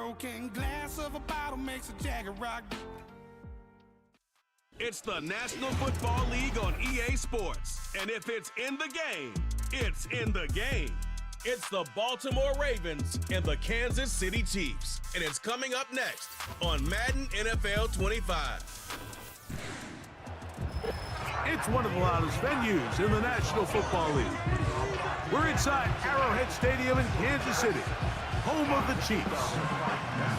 broken glass of a bottle makes a Jagger rock. It's the National Football League on EA Sports. And if it's in the game, it's in the game. It's the Baltimore Ravens and the Kansas City Chiefs. And it's coming up next on Madden NFL 25. It's one of the loudest venues in the National Football League. We're inside Arrowhead Stadium in Kansas City, home of the Chiefs.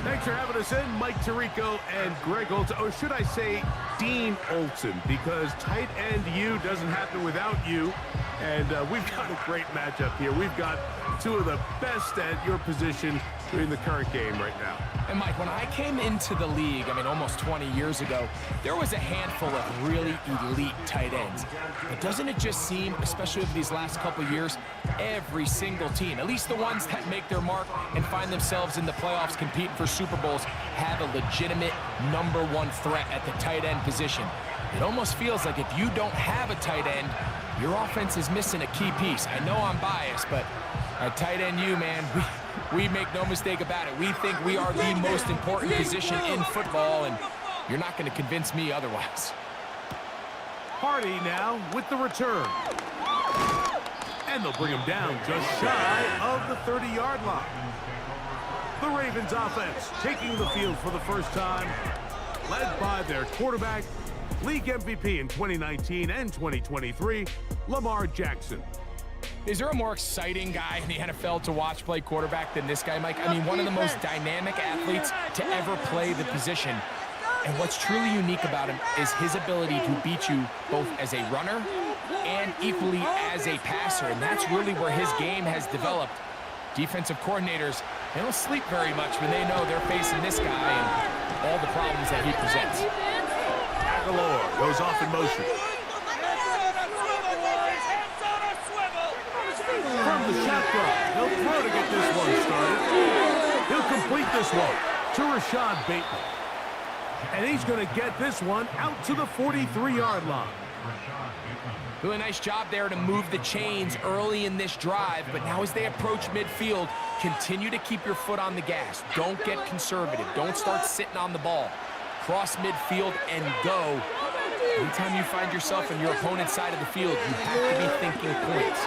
Thanks for having us in, Mike Tirico and Greg Olson. Or should I say Dean Olson, because tight end U doesn't happen without you. And we've got a great matchup here. We've got two of the best at your position in the current game right now. And Mike, when I came into the league, almost 20 years ago, there was a handful of really elite tight ends. But doesn't it just seem, especially over these last couple years, every single team, at least the ones that make their mark and find themselves in the playoffs competing for Super Bowls, have a legitimate #1 threat at the tight end position. It almost feels like if you don't have a tight end, your offense is missing a key piece. I know I'm biased, but at tight end U, man, we make no mistake about it. We think we are the most important position in football, and you're not going to convince me otherwise. Hardy now with the return. And they'll bring him down just shy of the 30-yard line. The Ravens offense taking the field for the first time, led by their quarterback, league MVP in 2019 and 2023, Lamar Jackson. Is there a more exciting guy in the NFL to watch play quarterback than this guy, Mike? One of the most dynamic athletes to ever play the position. And what's truly unique about him is his ability to beat you both as a runner and equally as a passer. And that's really where his game has developed. Defensive coordinators, they don't sleep very much when they know they're facing this guy and all the problems that he presents. Aguilar goes off in motion. From the shotgun, he'll throw to get this one started. He'll complete this one to Rashad Bateman. And he's going to get this one out to the 43-yard line. Really nice job there to move the chains early in this drive, but now as they approach midfield, continue to keep your foot on the gas. Don't get conservative. Don't start sitting on the ball. Cross midfield and go. Anytime you find yourself on your opponent's side of the field, you have to be thinking points.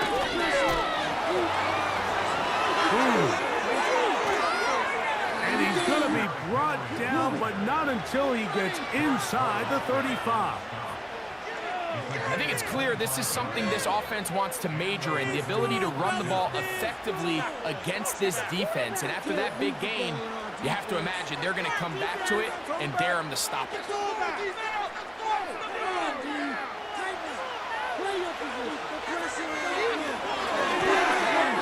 And he's going to be brought down, but not until he gets inside the 35. I think it's clear this is something this offense wants to major in, the ability to run the ball effectively against this defense. And after that big gain, you have to imagine they're going to come back to it and dare him to stop it.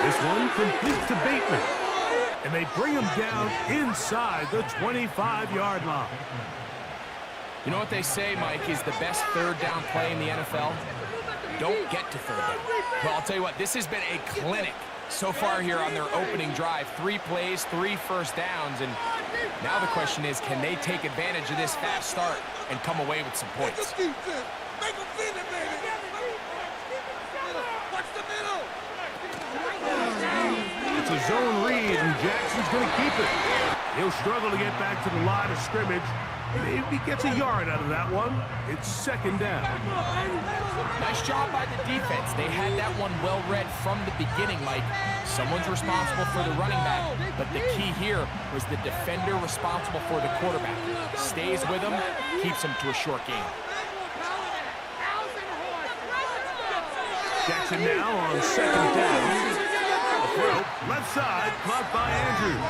This one complete to Bateman. And they bring him down inside the 25-yard line. You know what they say, Mike, is the best third down play in the NFL? Don't get to third down. Well, I'll tell you what, this has been a clinic so far here on their opening drive. 3 plays, 3 first downs, and now the question is, can they take advantage of this fast start and come away with some points? It's a zone read, and Jackson's going to keep it. He'll struggle to get back to the line of scrimmage. Maybe he gets a yard out of that one. It's second down. Nice job by the defense. They had that one well read from the beginning, Mike. Someone's responsible for the running back, but the key here was the defender responsible for the quarterback. Stays with him, keeps him to a short game. Jackson now on second down. Left side, caught by Andrews.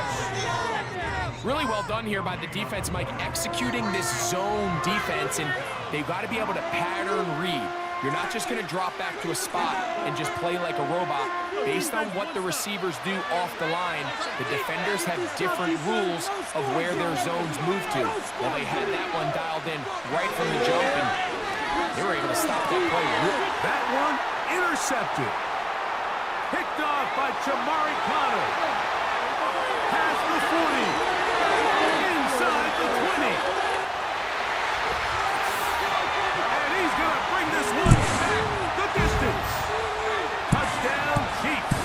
Really well done here by the defense, Mike, executing this zone defense, and they've got to be able to pattern read. You're not just going to drop back to a spot and just play like a robot. Based on what the receivers do off the line, the defenders have different rules of where their zones move to. Well, they had that one dialed in right from the jump, and they were able to stop that play. That one intercepted. Picked off by Jamari Connor. Past the 40. Inside the 20. And he's going to bring this one back the distance. Touchdown, Chiefs.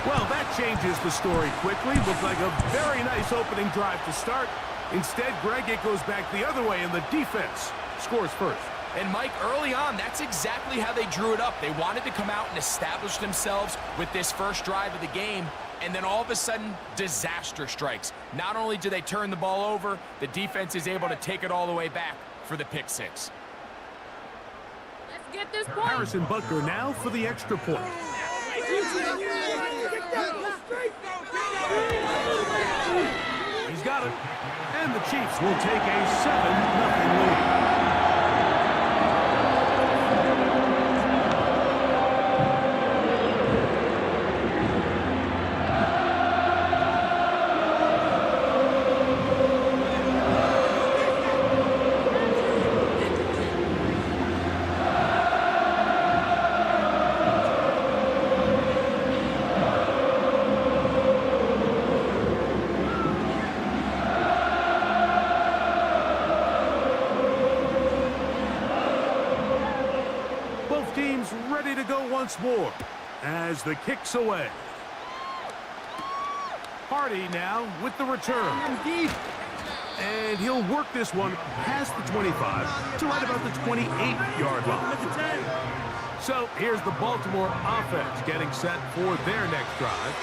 Well, that changes the the story quickly. Looked like a very nice opening drive to start. Instead, Greg, it goes back the other way, and the defense scores first. And Mike, early on, that's exactly how they drew it up. They wanted to come out and establish themselves with this first drive of the game, and then all of a sudden, disaster strikes. Not only do they turn the ball over, the defense is able to take it all the way back for the pick six. Let's get this point. Harrison Butker now for the extra point. He's got it. And the Chiefs will take a 7-0 lead. Ready to go once more as the kick's away. Hardy now with the return. And he'll work this one past the 25 to right about the 28-yard line. So here's the Baltimore offense getting set for their next drive.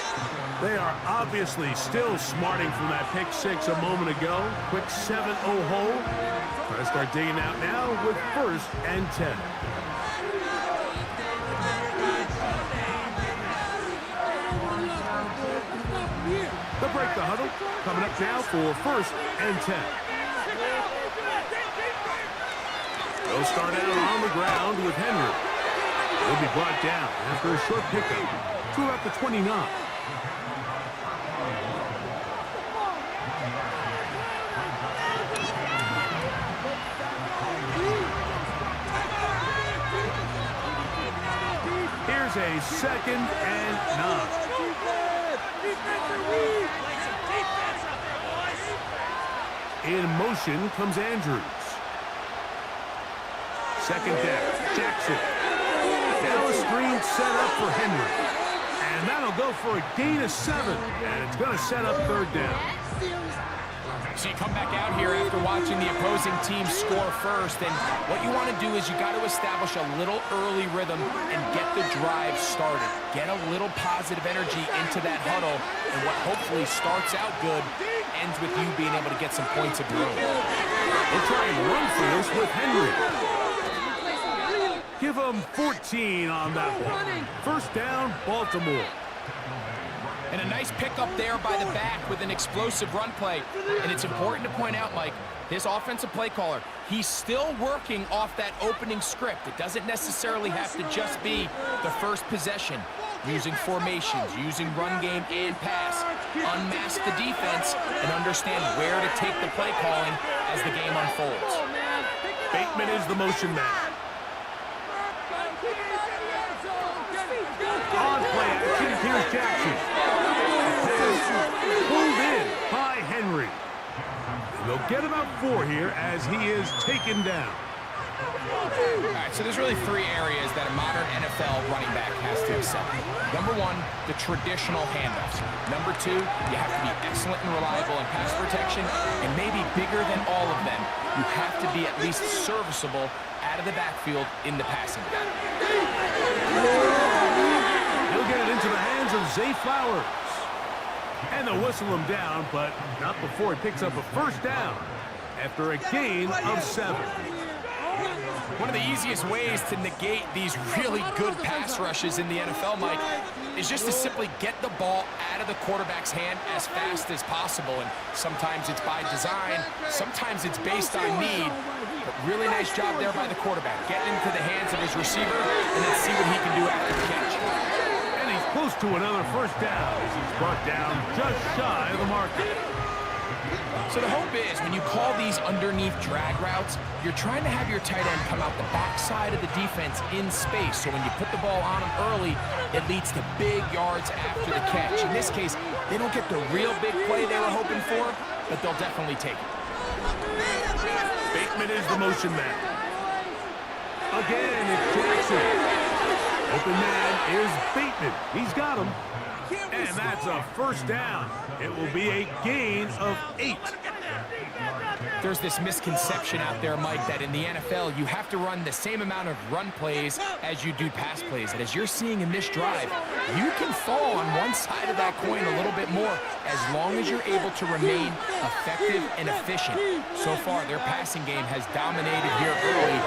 They are obviously still smarting from that pick six a moment ago. Quick 7-0 hole. Try to start digging out now with 1st and 10. They'll break the huddle. Coming up now for 1st and 10. They'll start out on the ground with Henry. He'll be brought down after a short pickup to about the 29. Here's a 2nd and 9. In motion comes Andrews. 2nd down, Jackson. Now a screen set up for Henry. And that'll go for a gain of 7. And it's going to set up 3rd down. So you come back out here after watching the opposing team score first, and what you want to do is you got to establish a little early rhythm and get the drive started. Get a little positive energy into that huddle, and what hopefully starts out good ends with you being able to get some points of your own. We'll try and run for this with Henry. Give him 14 on that one. 1st down, Baltimore. And a nice pickup there by the back with an explosive run play. And it's important to point out, Mike, this offensive play caller, he's still working off that opening script. It doesn't necessarily have to just be the first possession. Using formations, using run game and pass. Unmask the defense and understand where to take the play calling as the game unfolds. Bateman is the motion man. On play action, here's Jackson. Pulled in by Henry. And they'll get about 4 here as he is taken down. All right, so there's really 3 areas that a modern NFL running back has to excel. Number 1, the traditional handoffs. Number 2, you have to be excellent and reliable in pass protection. And maybe bigger than all of them, you have to be at least serviceable out of the backfield in the passing game. He'll get it into the hands of Zay Flowers. And they'll whistle him down, but not before he picks up a 1st down after a gain of 7. One of the easiest ways to negate these really good pass rushes in the NFL, Mike, is just to simply get the ball out of the quarterback's hand as fast as possible. And sometimes it's by design, sometimes it's based on need. But really nice job there by the quarterback, getting into the hands of his receiver, and then see what he can do after the catch. And he's close to another 1st down as he's brought down just shy of the marker. So the hope is when you call these underneath drag routes, you're trying to have your tight end come out the backside of the defense in space. So when you put the ball on him early, it leads to big yards after the catch. In this case, they don't get the real big play they were hoping for, but they'll definitely take it. Bateman is the motion man. Again, it's Jackson. Open man is Bateman. He's got him. And that's a first down. It will be a gain of 8. There's this misconception out there, Mike, that in the NFL, you have to run the same amount of run plays as you do pass plays. And as you're seeing in this drive, you can fall on one side of that coin a little bit more as long as you're able to remain effective and efficient. So far, their passing game has dominated here early,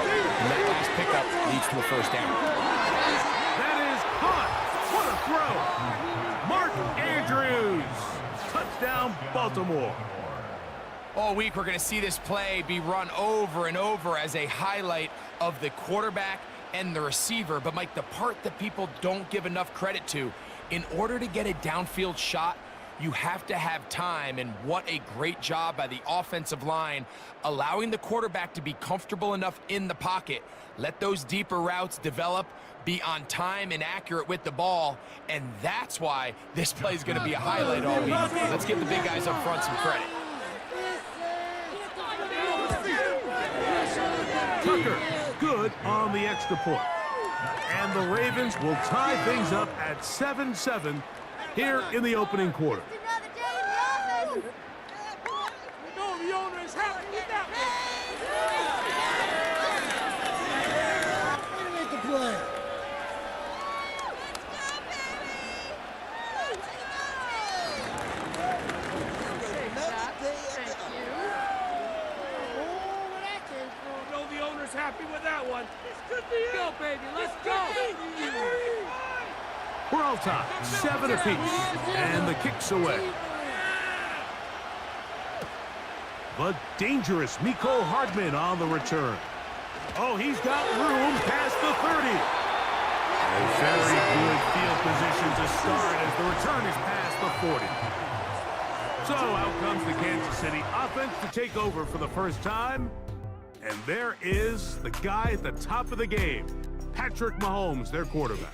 and that last pickup leads to a first down. That is caught. What a throw. Mark Andrews. Touchdown, Baltimore. All week, we're going to see this play be run over and over as a highlight of the quarterback and the receiver. But, Mike, the part that people don't give enough credit to, in order to get a downfield shot, you have to have time, and what a great job by the offensive line, allowing the quarterback to be comfortable enough in the pocket, let those deeper routes develop, be on time and accurate with the ball, and that's why this play is going to be a highlight all week. Let's give the big guys up front some credit. Tucker, good on the extra point. And the Ravens will tie things up at 7-7 here in the opening quarter. Happy with that one. Go, baby, let's go. We're all tied, 7 apiece, and the kick's away. The dangerous Mecole Hardman on the return. Oh, he's got room past the 30. A very good field position to start as the return is past the 40. So out comes the Kansas City offense to take over for the first time. And there is the guy at the top of the game, Patrick Mahomes, their quarterback.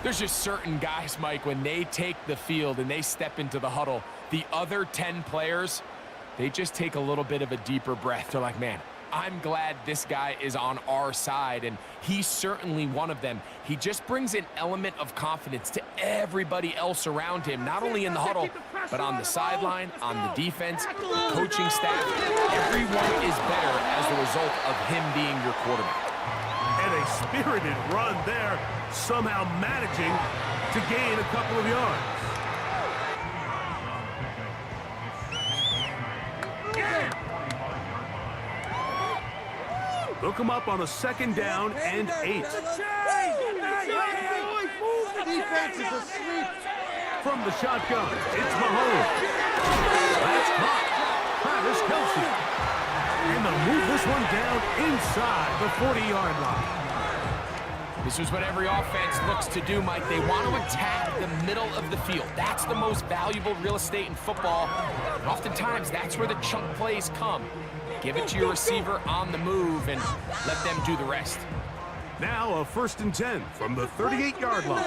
There's just certain guys, Mike, when they take the field and they step into the huddle, the other 10 players, they just take a little bit of a deeper breath. They're like, man, I'm glad this guy is on our side, and he's certainly one of them. He just brings an element of confidence to everybody else around him, not only in the huddle, but on the sideline, on the defense, the coaching staff. Everyone is better as a result of him being your quarterback. And a spirited run there, somehow managing to gain a couple of yards. They'll come up on a 2nd down and 8. From the shotgun, it's Mahomes. That's caught. Travis Kelce. And they'll move this one down inside the 40-yard line. This is what every offense looks to do, Mike. They want to attack the middle of the field. That's the most valuable real estate in football. And oftentimes, that's where the chunk plays come. Give it to your receiver on the move and let them do the rest. Now a 1st and 10 from the 38-yard line.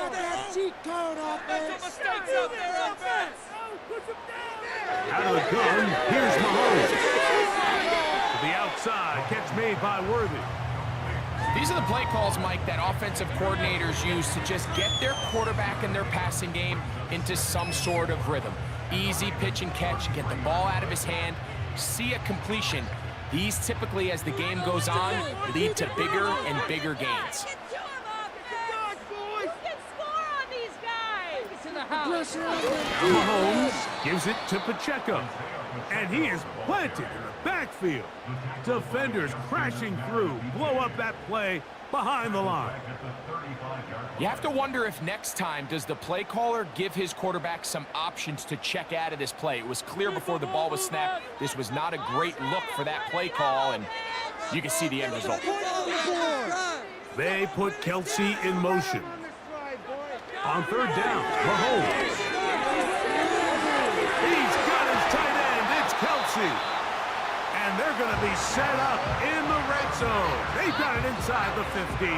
Out of the gun, here's Mahomes. To the outside, catch made by Worthy. These are the play calls, Mike, that offensive coordinators use to just get their quarterback and their passing game into some sort of rhythm. Easy pitch and catch, get the ball out of his hand, see a completion. These typically, as the game goes on, lead to bigger and bigger gains. Mahomes gives it to Pacheco. And he is planted in the backfield. Defenders crashing through, blow up that play behind the line. You have to wonder if next time, does the play caller give his quarterback some options to check out of this play? It was clear before the ball was snapped. This was not a great look for that play call, and you can see the end result. They put Kelce in motion. On 3rd down, Mahomes. He's got his tight end. It's Kelce. And they're going to be set up in the red zone. They've got it inside the 15.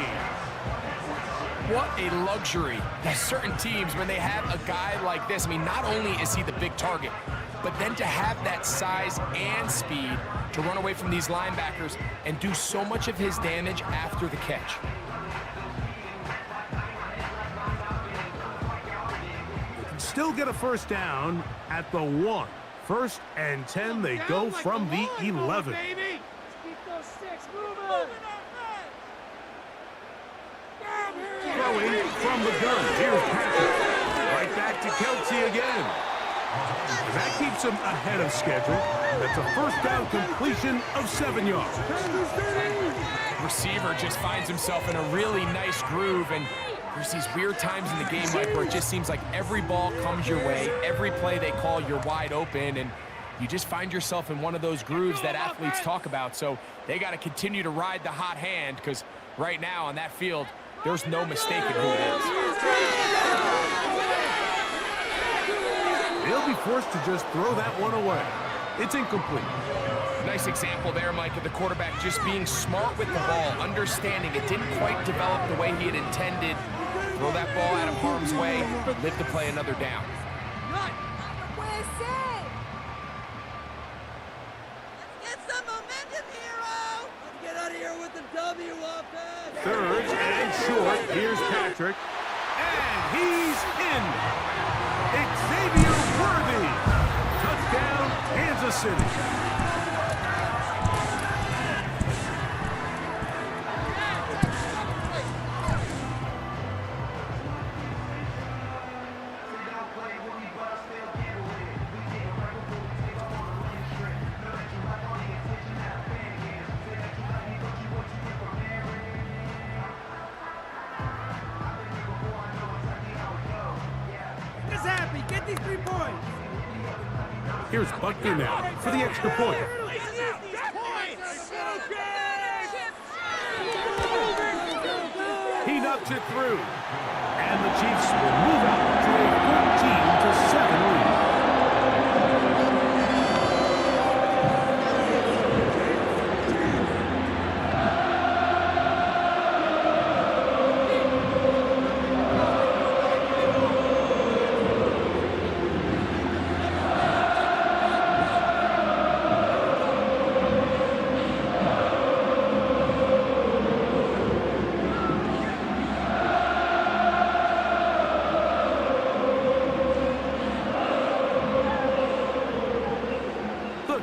What a luxury that certain teams, when they have a guy like this, I mean, not only is he the big target, but then to have that size and speed to run away from these linebackers and do so much of his damage after the catch. still get a first down at the 1. 1st and 10, they go from the 11. Keep those sticks moving. Throwing from the gun. Here's Patrick. Right back to Kelsey again. And that keeps him ahead of schedule. That's a first down completion of 7 yards. Receiver just finds himself in a really nice groove, and there's these weird times in the game, Mike, where it just seems like every ball comes your way, every play they call, you're wide open, and you just find yourself in one of those grooves that athletes talk about. So they got to continue to ride the hot hand, because right now on that field, there's no mistaking who it is. They'll be forced to just throw that one away. It's incomplete. Nice example there, Mike, of the quarterback just being smart with the ball, understanding it didn't quite develop the way he had intended. Throw that ball out of harm's way, live to play another down. Let's get some momentum, hero! Let's get out of here with the W, offense! 3rd and short. Here's Patrick. And he's in. Xavier Worthy. Touchdown, Kansas City. Get these 3 points! Here's Butker now for the extra point. He knocks it through. And the Chiefs will move out to a 14-7 lead.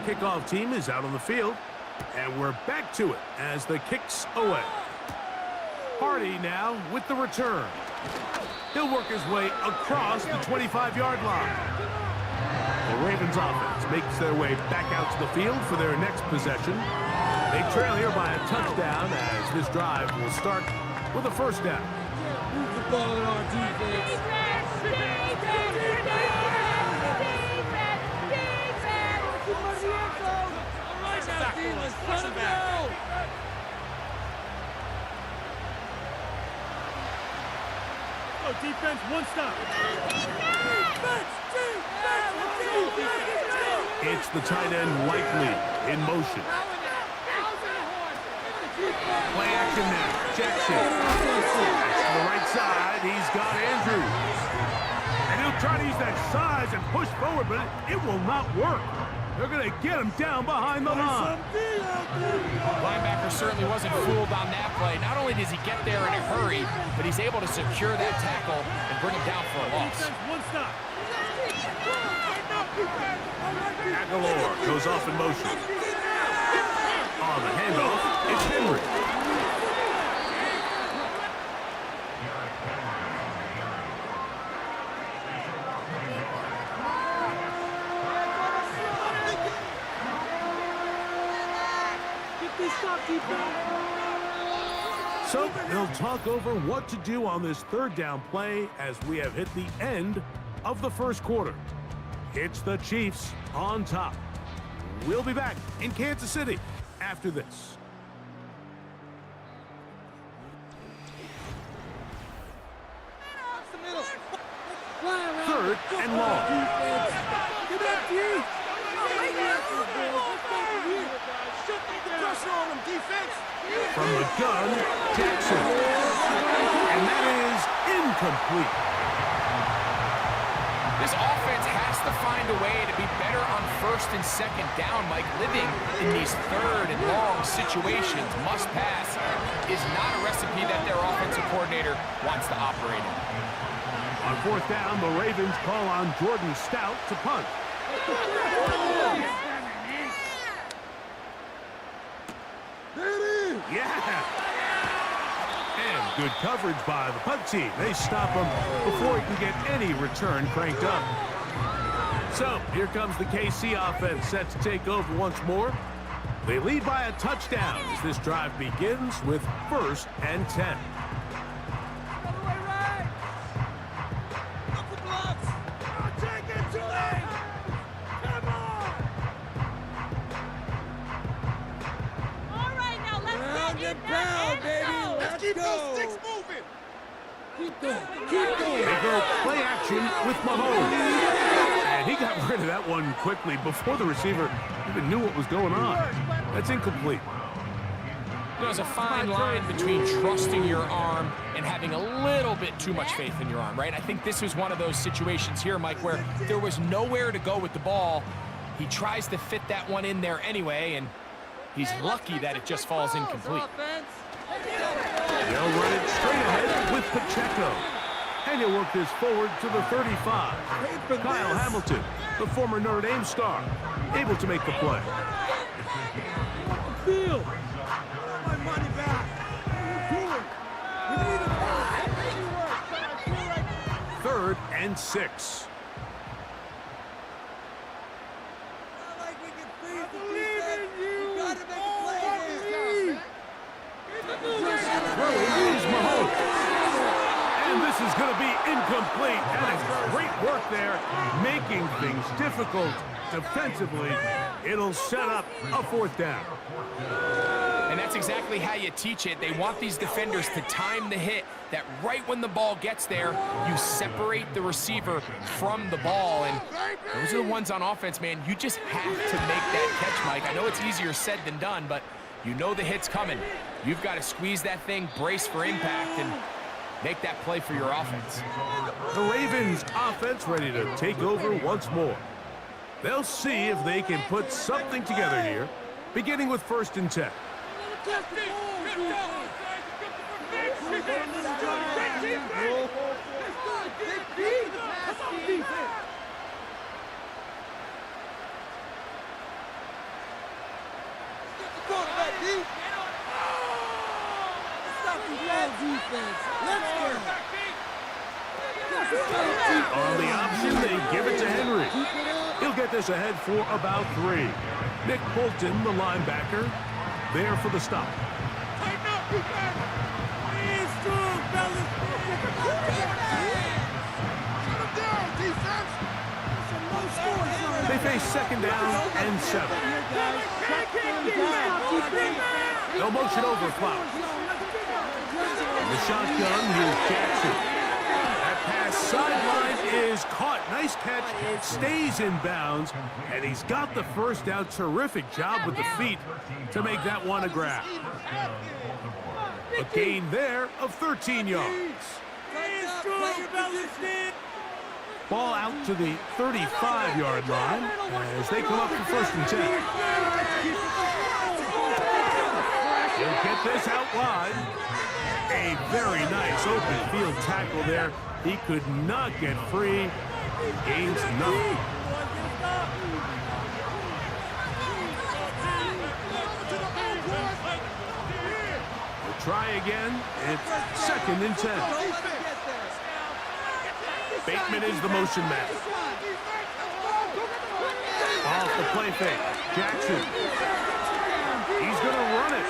Kickoff team is out on the field, and we're back to it as the kick's away. Hardy now with the return. He'll work his way across the 25-yard line. The Ravens offense makes their way back out to the field for their next possession. They trail here by a touchdown as this drive will start with a first down. Move the ball in our defense. Defense, one stop. It's the tight end Likely in motion. Play action now. Jackson. To the right side, he's got Andrews. And he'll try to use that size and push forward, but it will not work. They're going to get him down behind the line. Linebacker certainly wasn't fooled on that play. Not only does he get there in a hurry, but he's able to secure that tackle and bring him down for a loss. One stop. Aguilar goes off in motion. On the handoff, it's Henry. So they'll talk over what to do on this third down play as we have hit the end of the first quarter. It's the Chiefs on top. We'll be back in Kansas City after this. Third and long. From the gun, Jackson. And that is incomplete. This offense has to find a way to be better on first and second down, Mike. Living in these third and long situations, must pass, is not a recipe that their offensive coordinator wants to operate in. On fourth down, the Ravens call on Jordan Stout to punt. Yeah! And good coverage by the punt team. They stop him before he can get any return cranked up. So, here comes the KC offense set to take over once more. They lead by a touchdown as this drive begins with 1st and 10. They go play action with Mahomes. And he got rid of that one quickly before the receiver even knew what was going on. That's incomplete. There's a fine line between trusting your arm and having a little bit too much faith in your arm, right? I think this was one of those situations here, Mike, where there was nowhere to go with the ball. He tries to fit that one in there anyway, and he's lucky that it just falls incomplete. They'll run it straight ahead with Pacheco. And he'll work this forward to the 35. Kyle Hamilton, the former Notre Dame star, able to make the play. My money back. Third and 6. Throwing is Mahomes. And this is going to be incomplete. And it's great work there, making things difficult defensively. It'll set up a 4th down. And that's exactly how you teach it. They want these defenders to time the hit, that right when the ball gets there, you separate the receiver from the ball. And those are the ones on offense, man. You just have to make that catch, Mike. I know it's easier said than done, but you know the hit's coming. You've got to squeeze that thing, brace for impact, and make that play for your offense. The Ravens offense ready to take over once more. They'll see if they can put something together here, beginning with 1st and 10. On the option, they give it to Henry. He'll get this ahead for about 3. Nick Bolton, the linebacker, there for the stop. They face 2nd down and 7. No motion over Flowers. The shotgun, here's Jackson. That pass sideline is caught. Nice catch. Stays in bounds. And he's got the 1st down. Terrific job with the feet to make that one a grab. A gain there of 13 yards. Ball out to the 35-yard line as they come up for 1st and 10. He'll get this out wide. A very nice open field tackle there. He could not get free. Gains nothing. We'll try again. It's 2nd and 10. Bateman is the motion man. Off the play fake. Jackson. He's going to run it.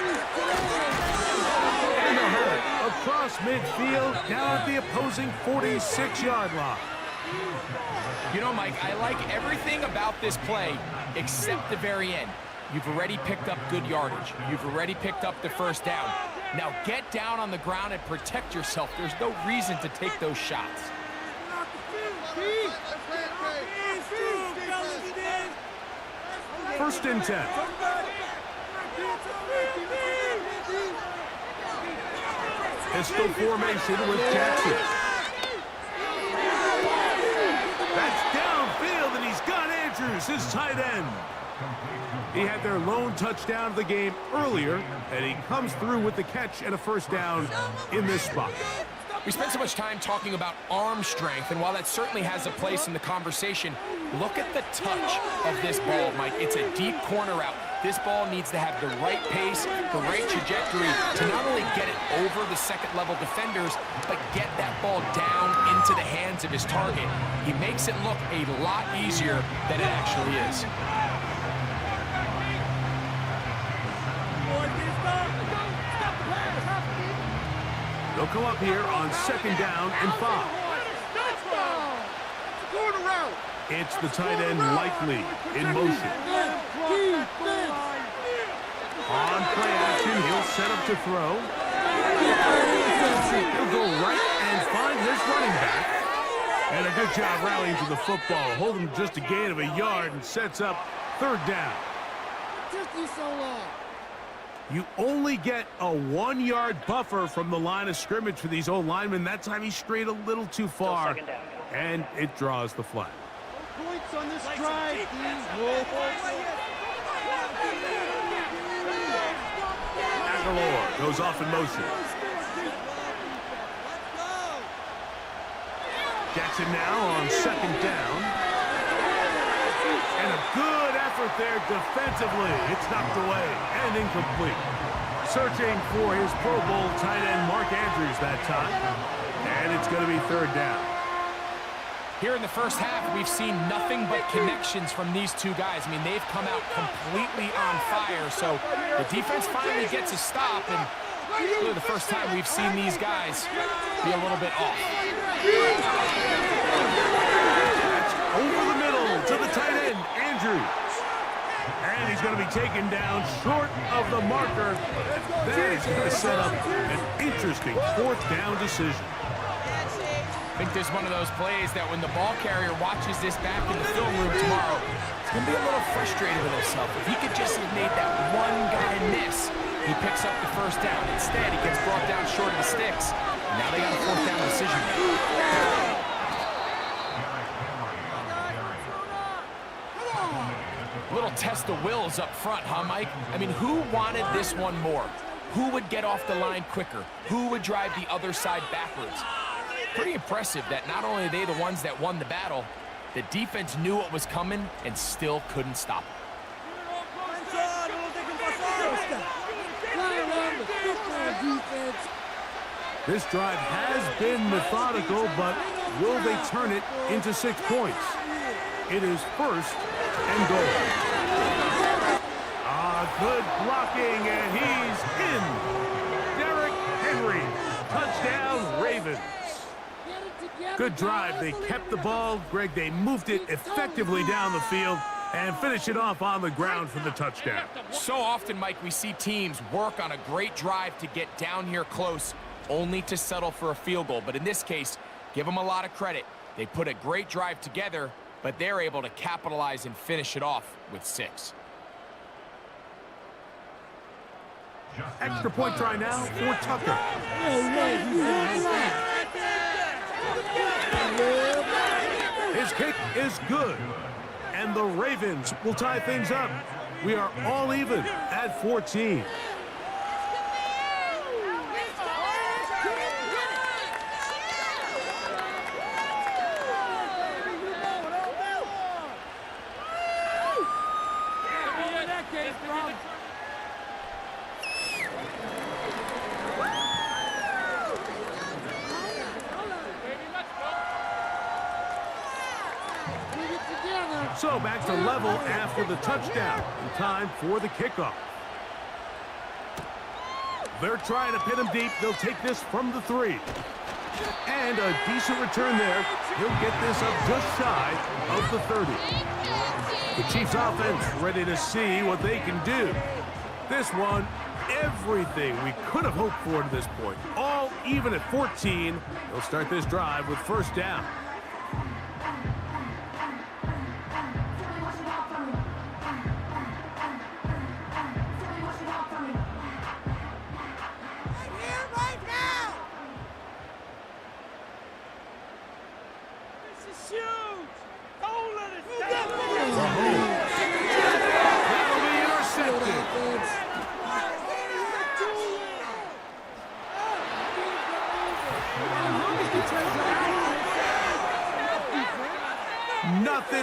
And they'll have it across midfield down at the opposing 46-yard line. You know, Mike, I like everything about this play except the very end. You've already picked up good yardage. You've already picked up the 1st down. Now get down on the ground and protect yourself. There's no reason to take those shots. 1st and 10. Pistol formation with Jackson. That's downfield, and he's got Andrews, his tight end. He had their lone touchdown of the game earlier, and he comes through with the catch and a 1st down in this spot. We spent so much time talking about arm strength, and while that certainly has a place in the conversation, look at the touch of this ball, Mike. It's a deep corner route. This ball needs to have the right pace, the right trajectory to not only get it over the second-level defenders, but get that ball down into the hands of his target. He makes it look a lot easier than it actually is. They'll come up here on 2nd down and 5. It's the tight end Likely in motion. On play action, he'll set up to throw. He'll go right and find his running back. And a good job rallying to the football. Holding just a gain of a yard and sets up 3rd down. Took you so long. You only get a 1-yard buffer from the line of scrimmage for these old linemen. That time he strayed a little too far, and it draws the flag. Points on this drive, Aguilar goes off in motion. Jackson now on 2nd down. And a good effort there defensively. It's knocked away and incomplete. Searching for his Pro Bowl tight end Mark Andrews that time. And it's going to be 3rd down. Here in the first half, we've seen nothing but connections from these two guys. I mean, they've come out completely on fire. So the defense finally gets a stop, and really the first time we've seen these guys be a little bit off. That's over the middle to the tight end, Andrews. And he's going to be taken down short of the marker. That is going to set up an interesting 4th down decision. I think there's one of those plays that when the ball carrier watches this back in the film room tomorrow, he's going to be a little frustrated with himself. If he could just have made that one guy miss, he picks up the 1st down. Instead, he gets brought down short of the sticks. Now they got a 4th down decision. Little test of wills up front, huh, Mike? I mean, who wanted this one more? Who would get off the line quicker? Who would drive the other side backwards? Pretty impressive that not only are they the ones that won the battle, the defense knew what was coming and still couldn't stop it. This drive has been methodical, but will they turn it into 6 points? It is 1st and goal. Good blocking, and he's in. Derrick Henry, touchdown Ravens. Good drive. They kept the ball. Greg, they moved it effectively down the field and finish it off on the ground for the touchdown. So often, Mike, we see teams work on a great drive to get down here close, only to settle for a field goal. But in this case, give them a lot of credit. They put a great drive together, but they're able to capitalize and finish it off with 6. Extra point try now for Tucker. His kick is good. And the Ravens will tie things up. We are all even at 14. So back to level after the touchdown. In time for the kickoff. They're trying to pin him deep. They'll take this from the 3. And a decent return there. He'll get this up just shy of the 30. The Chiefs offense ready to see what they can do. This one, everything we could have hoped for to this point. All even at 14. They'll start this drive with 1st down.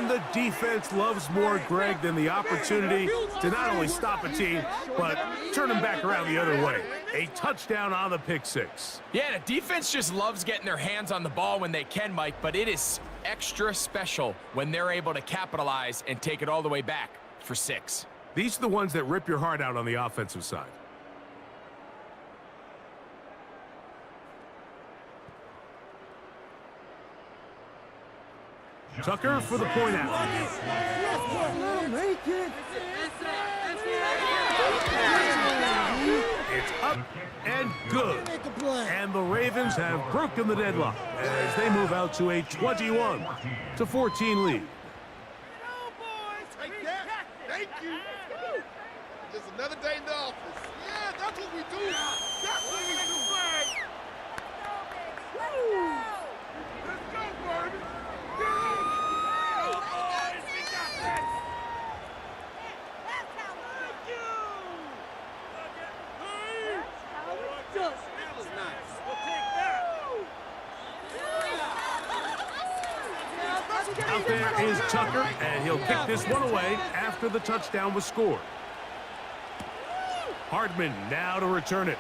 the defense loves more, Greg, than the opportunity to not only stop a team, but turn them back around the other way. A touchdown on the pick six. Yeah, the defense just loves getting their hands on the ball when they can, Mike, but it is extra special when they're able to capitalize and take it all the way back for 6. These are the ones that rip your heart out on the offensive side. Tucker for the point out. It's up and good. And the Ravens have broken the deadlock as they move out to a 21-14 lead. Take that. Thank you. Just another day in the office. Yeah, that's what we do. That's what we do. Let's go, baby. Out there is Tucker, and he'll kick this one away after the touchdown was scored. Hardman now to return it.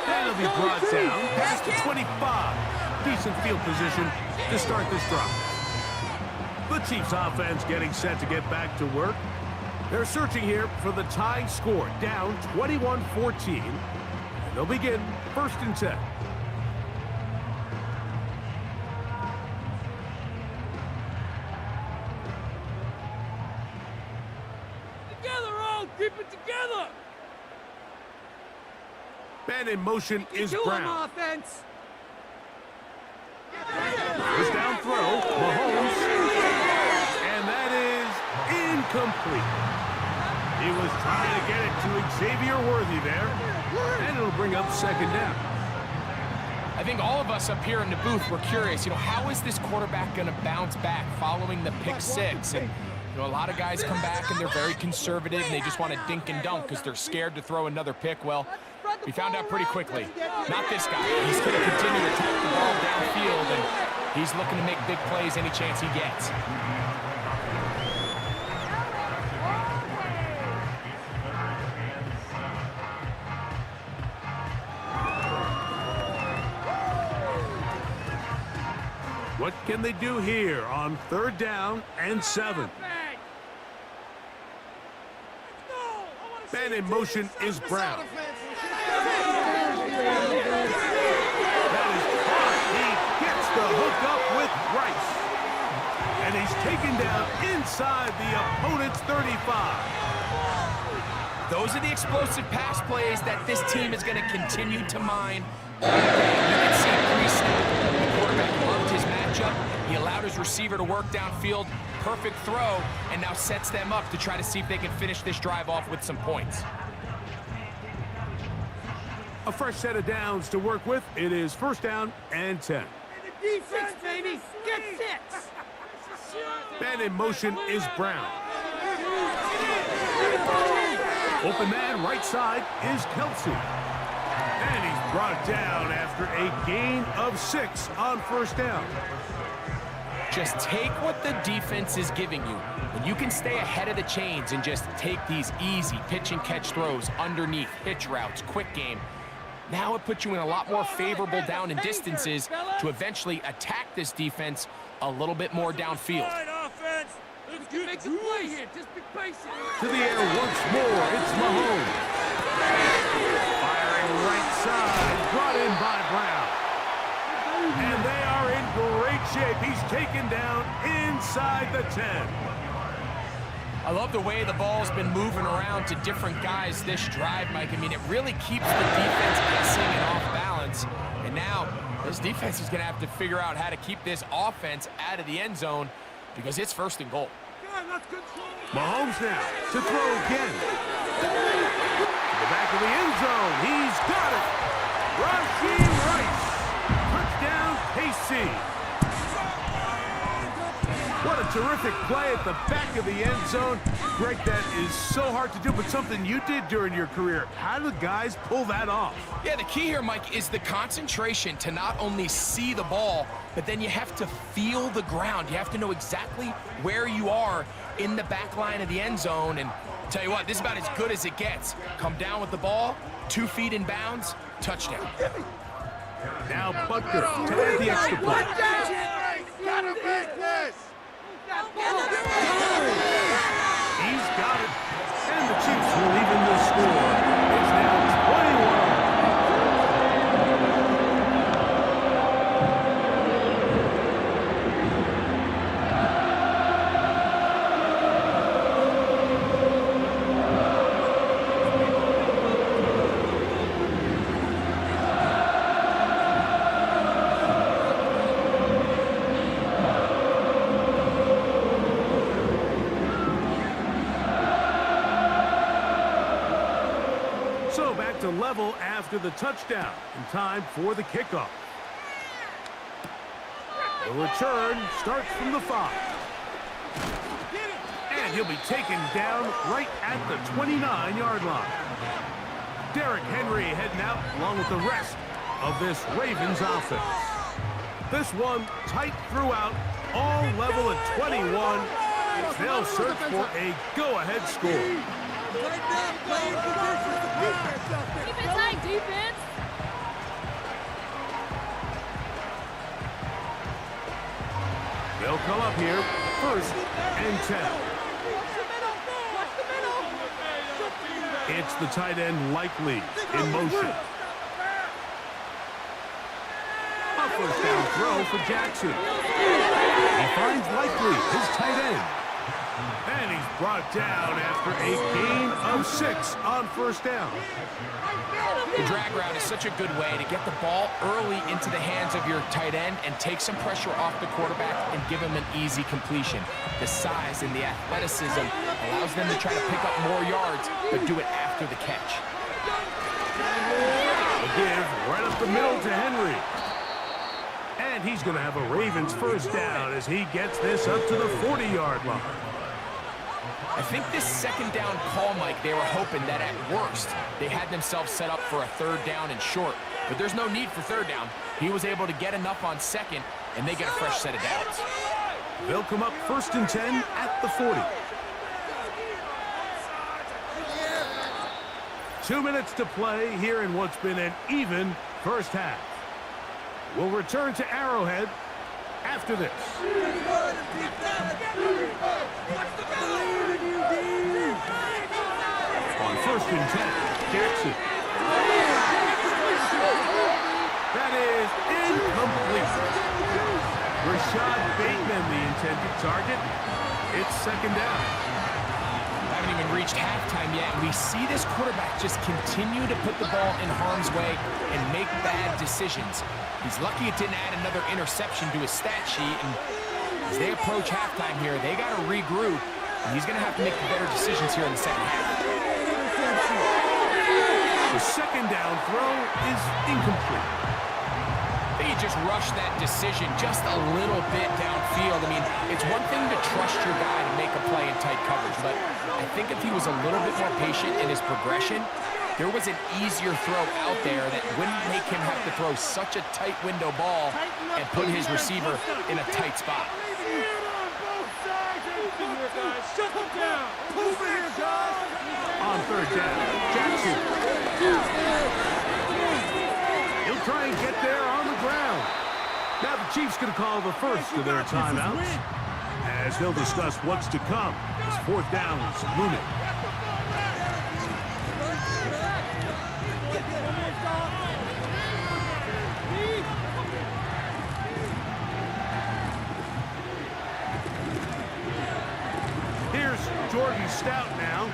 That'll be brought down past the 25. Decent field position to start this drive. The Chiefs offense getting set to get back to work. They're searching here for the tying score, down 21-14. And they'll begin 1st and 10. Keep it together! Man in motion is Brown. Offense. First down throw, Mahomes. And that is incomplete. He was trying to get it to Xavier Worthy there. And it'll bring up 2nd down. I think all of us up here in the booth were curious, how is this quarterback going to bounce back following the pick 6? And a lot of guys come back and they're very conservative and they just want to dink and dunk because they're scared to throw another pick. Well, we found out pretty quickly. Not this guy. He's going to continue to attack the ball downfield, and he's looking to make big plays any chance he gets. What can they do here on 3rd down and 7? Man in motion is Brown. That is caught. He gets the hook up with Rice. And he's taken down inside the opponent's 35. Those are the explosive pass plays that this team is going to continue to mine. You can see pre-snap, the quarterback loved his matchup. He allowed his receiver to work downfield. Perfect throw, and now sets them up to try to see if they can finish this drive off with some points. A fresh set of downs to work with. It is 1st down and 10. Defense, baby! Get 6! Man in motion is Brown. Open man right side is Kelsey. And he's brought down after a gain of 6 on 1st down. Just take what the defense is giving you. When you can stay ahead of the chains and just take these easy pitch and catch throws underneath, hitch routes, quick game, now it puts you in a lot more favorable down and distances to eventually attack this defense a little bit more downfield. Make some play here. Just be patient. To the air once more, it's Mahomes. Firing right side, brought in by Brown. And they are in great shape. He's taken down inside the 10. I love the way the ball's been moving around to different guys this drive, Mike. I mean, it really keeps the defense guessing and off balance. And now, this defense is going to have to figure out how to keep this offense out of the end zone because it's 1st and goal. Mahomes now to throw again. To the back of the end zone. He's got it. Rashee Rice. Touchdown, KC. What a terrific play at the back of the end zone. Greg, that is so hard to do, but something you did during your career. How do guys pull that off? Yeah, the key here, Mike, is the concentration to not only see the ball, but then you have to feel the ground. You have to know exactly where you are in the back line of the end zone. And tell you what, this is about as good as it gets. Come down with the ball, 2 feet in bounds, touchdown. Now Butker to add the extra point. Gotta make this! He's got it. And the Chiefs will even the score. It's now 21. So back to level after the touchdown. In time for the kickoff. The return starts from the 5. And he'll be taken down right at the 29-yard line. Derrick Henry heading out along with the rest of this Ravens offense. This one tight throughout, all level at 21. They'll search for a go-ahead score. Keep it tight, defense. They'll come up here, 1st and 10. It's the tight end Likely in motion. A 1st down throw for Jackson. He finds Likely, his tight end. And he's brought down after a gain of 6 on 1st down. The drag route is such a good way to get the ball early into the hands of your tight end and take some pressure off the quarterback and give him an easy completion. The size and the athleticism allows them to try to pick up more yards, but do it after the catch. A give right up the middle to Henry. And he's going to have a Ravens 1st down as he gets this up to the 40-yard line. I think this 2nd down call, Mike, they were hoping that at worst they had themselves set up for a 3rd down and short. But there's no need for 3rd down. He was able to get enough on 2nd, and they get a fresh set of downs. They'll come up 1st and 10 at the 40. 2 minutes to play here in what's been an even first half. We'll return to Arrowhead after this. On 1st and 10, Jackson. That is incomplete. Rashad Bateman, the intended target. It's 2nd down. Haven't even reached halftime yet. We see this quarterback just continue to put the ball in harm's way and make bad decisions. He's lucky it didn't add another interception to his stat sheet, and as they approach halftime here, they got to regroup, and he's going to have to make the better decisions here in the 2nd half. The 2nd down throw is incomplete. They just rushed that decision just a little bit downfield. I mean, it's one thing to trust your guy to make a play in tight coverage, but I think if he was a little bit more patient in his progression, there was an easier throw out there that wouldn't make him have to throw such a tight window ball and put his receiver in a tight spot. On 3rd down, Jackson. He'll try and get there on the ground. Now the Chiefs going to call the first of their timeouts as they'll discuss what's to come as 4th down is looming. Jordan Stout now.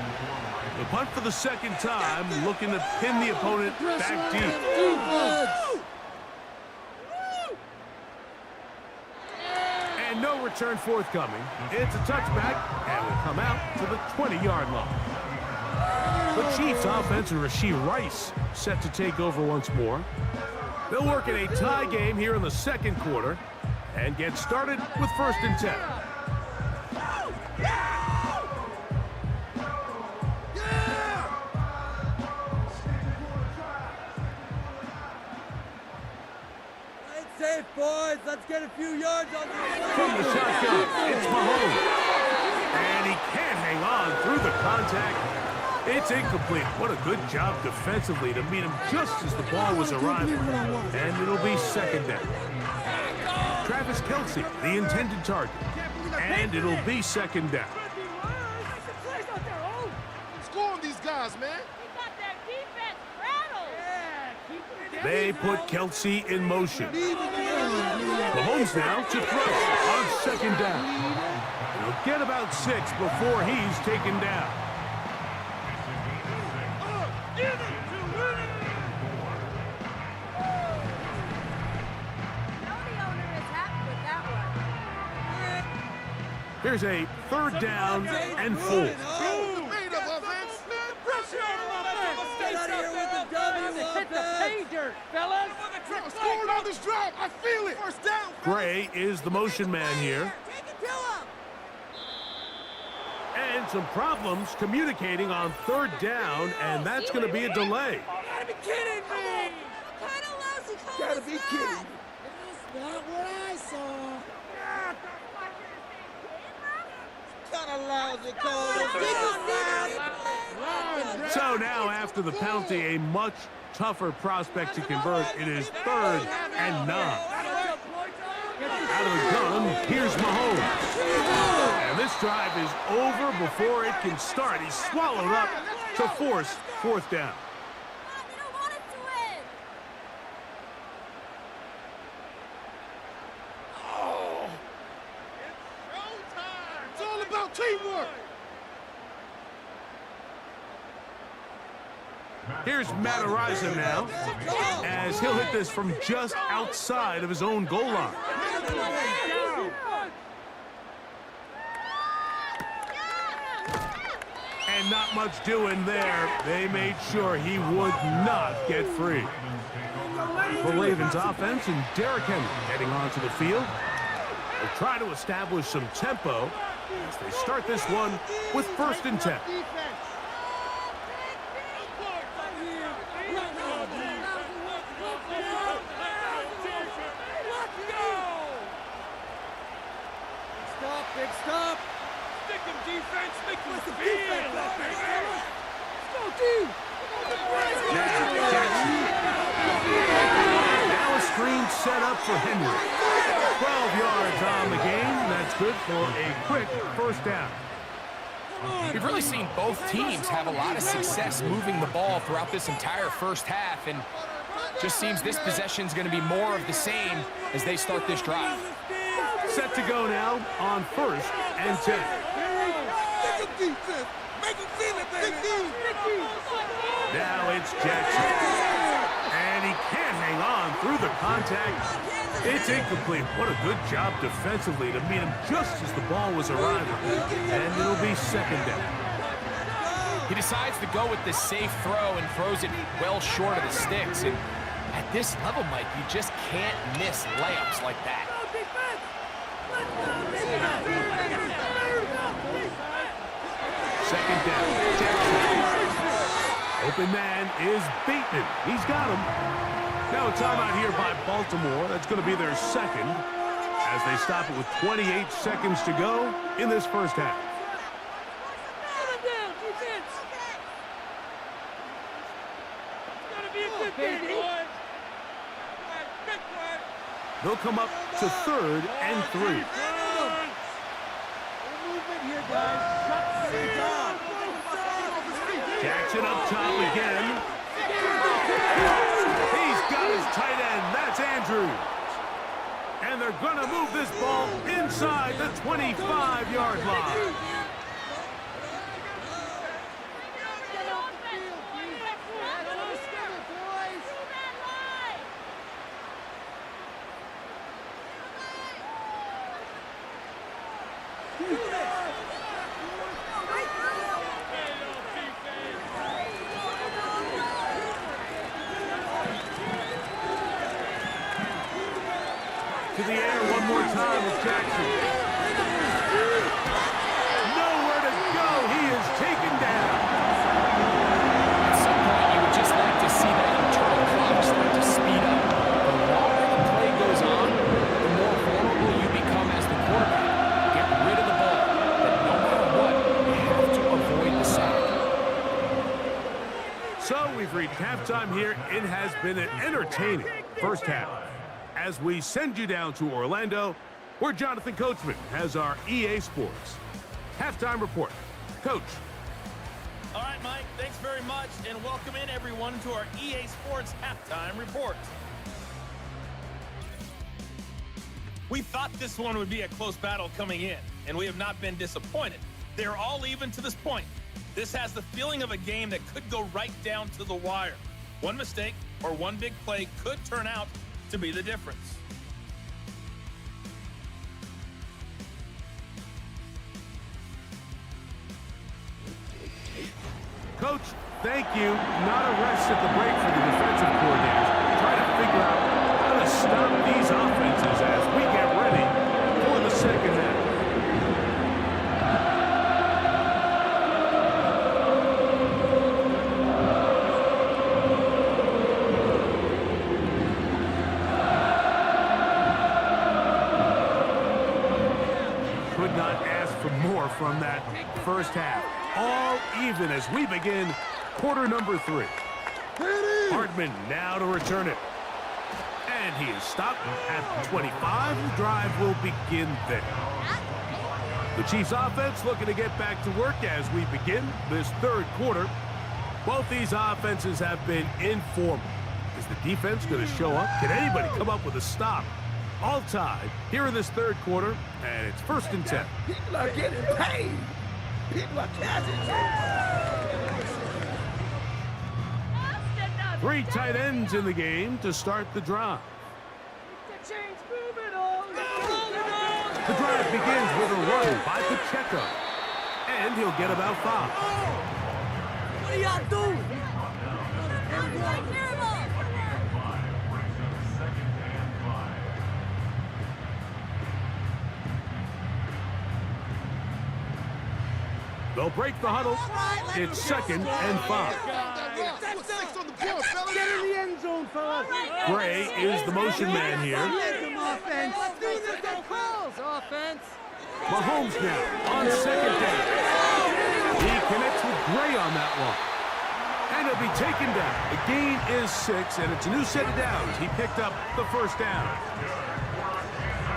The punt for the 2nd time, looking to pin the opponent back deep. And no return forthcoming. It's a touchback, and will come out to the 20-yard line. The Chiefs offense and Rashee Rice set to take over once more. They'll work in a tie game here in the 2nd quarter and get started with 1st and 10. let's get a few yards on From the shotgun, it's Mahomes. And he can't hang on through the contact. It's incomplete. What a good job defensively to meet him just as the ball was arriving. And it'll be second down. Travis Kelce, the intended target. And it'll be second down. Score on these guys, man. They put Kelce in motion. Mahomes now to throw on second down. He'll get about 6 before he's taken down. Here's a third down and 4. Made up offense. Pressure on him, offense. Get out of here with the W, hit the pay dirt, fellas. Scoring on this drive. I feel it. First down. Gray is the motion man here. Take it to him. And some problems communicating on third down, and that's going to be a delay. You gotta be kidding me. What kind of lousy call Gotta is be that? kidding. Not what I saw. Kind of lousy call is this? So now, after the penalty, a much tougher prospect to convert. It is third and 9. Out of the gun, here's Mahomes. And this drive is over before it can start. He's swallowed up to force fourth down. They don't want us to win. It's all about teamwork. Here's Matt Ariza now, as he'll hit this from just outside of his own goal line. And not much doing there. They made sure he would not get free. The Ravens offense and Derrick Henry heading onto the field. They'll try to establish some tempo as they start this one with 1st and 10. Stop, big stop. Stick him, defense. Make him feel. Let's go, D. Now a screen set up for Henry. 12 yards on the game. That's good for a quick first down. We've really seen both teams have a lot of success moving the ball throughout this entire first half, and just seems this possession's going to be more of the same as they start this drive. Set to go now on 1st and 10. Defense. Make him feel it, baby. Now it's Jackson. And he can't hang on through the contact. It's incomplete. What a good job defensively to meet him just as the ball was arriving. And it'll be second down. He decides to go with the safe throw and throws it well short of the sticks. And at this level, Mike, you just can't miss layups like that. Second down. Jackson. Open man is Bateman. He's got him. Now a timeout here by Baltimore. That's going to be their second as they stop it with 28 seconds to go in this first half. They'll come up to 3rd and 3. Jackson up top again. He's got his tight end. That's Andrews. And they're going to move this ball inside the 25-yard line. To the air one more time with Jackson. Nowhere to go. He is taken down. At some point, you would just like to see that internal clock start to speed up. The longer the play goes on, the So we've reached halftime here. It has been an entertaining first half. As we send you down to Orlando, where Jonathan Coachman has our EA Sports halftime report. Coach. All right, Mike, thanks very much, and welcome in everyone to our EA Sports halftime report. We thought this one would be a close battle coming in, and we have not been disappointed. They're all even to this point. This has the feeling of a game that could go right down to the wire. One mistake or one big play could turn out to be the difference. Coach, thank you. Not a rest at the break for the defensive coordinators. Trying to figure out how to stop these offenses as we get ready for the second half. Could not ask for more from that first half. All even as we begin quarter number 3. Hardman now to return it. And he is stopped at 25. The drive will begin there. The Chiefs offense looking to get back to work as we begin this third quarter. Both these offenses have been informal. Is the defense going to show up? Can anybody come up with a stop? All tied here in this third quarter, and it's 1st and 10. People are getting paid. People are cashing. 3 tight ends in the game to start the drive. The drive begins with a run by Pacheco, and he'll get about 5. What are y'all doing? They'll break the huddle. It's 2nd and 5. Get in the end zone, fellas. Gray is the motion man here. Offense. Offense. Mahomes now on 2nd down. He connects with Gray on that one. And he'll be taken down. The gain is 6, and it's a new set of downs. He picked up the 1st down.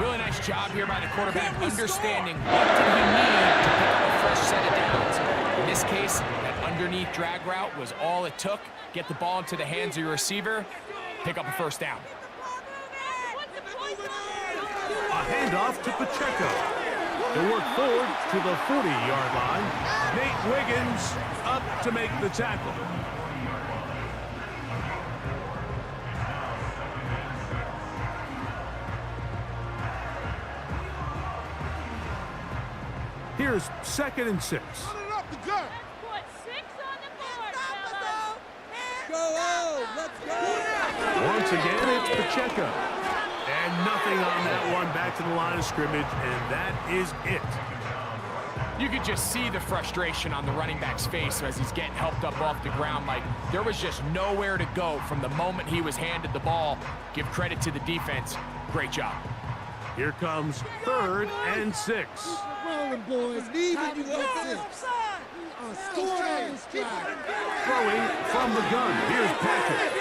Really nice job here by the quarterback, understanding what did he need to pick up a fresh set of downs. In this case, that underneath drag route was all it took. Get the ball into the hands of your receiver, pick up a 1st down. A handoff to Pacheco. He'll work forward to the 40-yard line. Nate Wiggins up to make the tackle. Here's 2nd and 6. Once again, it's Pacheco. And nothing on that one. Back to the line of scrimmage, and that is it. You could just see the frustration on the running back's face as he's getting helped up off the ground. Like, there was just nowhere to go from the moment he was handed the ball. Give credit to the defense. Great job. Here comes 3rd and 6. Rolling, boys. Leave it. You got this. Throwing from the gun. Here's Patrick.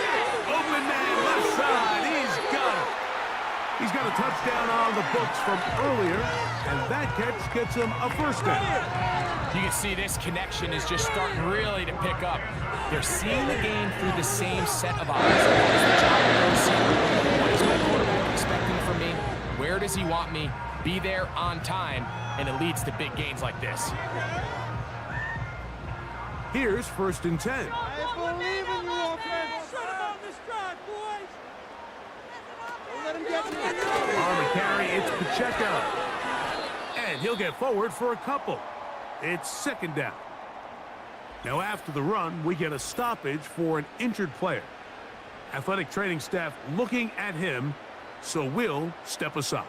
Open man, left side. He's got it. He's got a touchdown on the books from earlier, and that catch gets him a 1st down. You can see this connection is just starting really to pick up. They're seeing the game through the same set of eyes. That is the job of the receiver. What is my quarterback expecting from me? Where does he want me? Be there on time, and it leads to big gains like this. Here's 1st and 10. I believe in you, offense. Shut him on this drive, boys. Don't let him get me. On the carry, it's Pacheco. And he'll get forward for a couple. It's 2nd down. Now after the run, we get a stoppage for an injured player. Athletic training staff looking at him, so we'll step aside.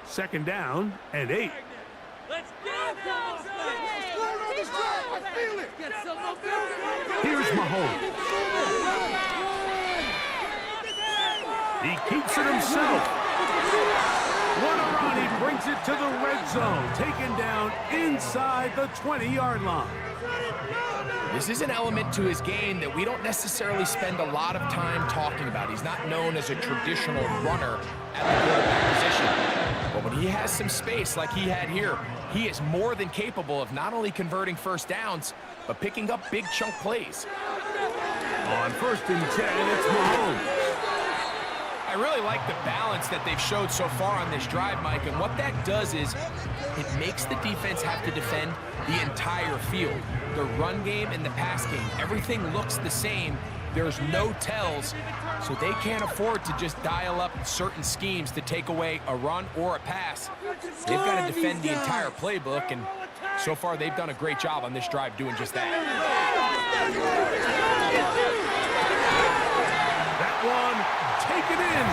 Second down and 8. Let's get This drive, I feel it. Get some momentum. Here's Mahomes. He keeps it himself. What a run. He brings it to the red zone. Taken down inside the 20-yard line. This is an element to his game that we don't necessarily spend a lot of time talking about. He's not known as a traditional runner at the quarterback position. But when he has some space like he had here, he is more than capable of not only converting first downs, but picking up big chunk plays. On 1st and 10, it's Mahomes. I really like the balance that they've showed so far on this drive, Mike, and what that does is it makes the defense have to defend the entire field. The run game and the pass game, everything looks the same. There's no tells, so they can't afford to just dial up certain schemes to take away a run or a pass. They've got to defend the entire playbook, and so far they've done a great job on this drive doing just that. That one taken in.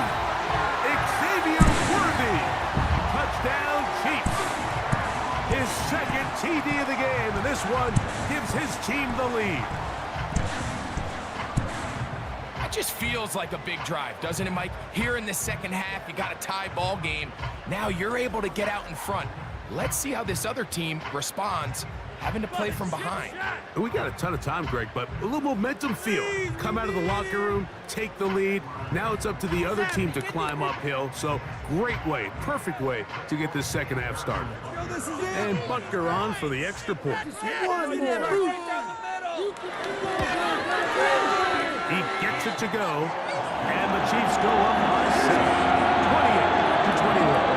Xavier Worthy. Touchdown Chiefs. His second TD of the game, and this one gives his team the lead. It just feels like a big drive, doesn't it, Mike? Here in the second half, you got a tie ball game. Now you're able to get out in front. Let's see how this other team responds, having to play from behind. We got a ton of time, Greg, but a little momentum feel. Come out of the locker room, take the lead. Now it's up to the other team to climb uphill. So great way, perfect way to get this second half started. And Butker on for the extra point. He gets it to go, and the Chiefs go up by 7, 28-21.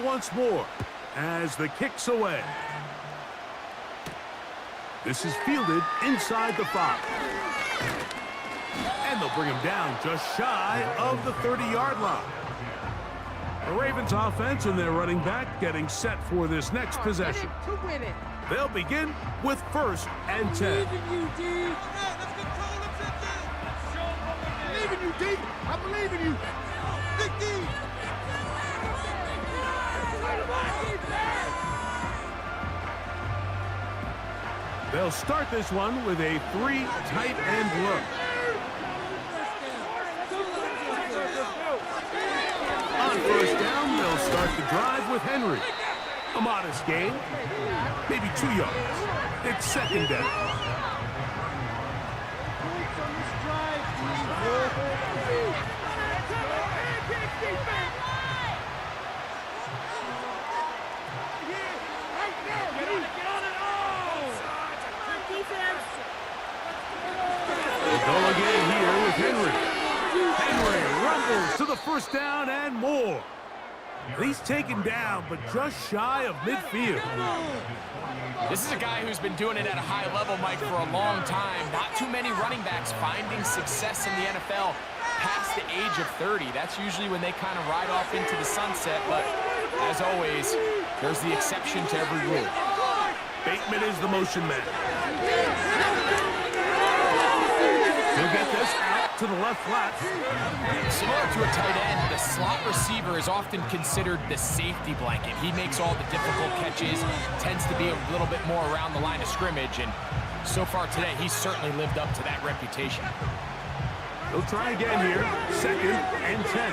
Once more as the kick's away. This is fielded inside the 5. And they'll bring him down just shy of the 30-yard line. The Ravens offense and their running back getting set for this next possession. They'll begin with 1st and 10. I believe in you, D. I believe in you. Big D. They'll start this one with a 3 tight end look. On 1st down, they'll start the drive with Henry. A modest gain, maybe 2 yards. It's 2nd down. Go again here with Henry. Henry rumbles to the 1st down and more. He's taken down, but just shy of midfield. This is a guy who's been doing it at a high level, Mike, for a long time. Not too many running backs finding success in the NFL past the age of 30. That's usually when they kind of ride off into the sunset, but as always, there's the exception to every rule. Bateman is the motion man. He'll get this out to the left flat. Similar to a tight end, the slot receiver is often considered the safety blanket. He makes all the difficult catches, tends to be a little bit more around the line of scrimmage, and so far today, he's certainly lived up to that reputation. He'll try again here, 2nd and 10.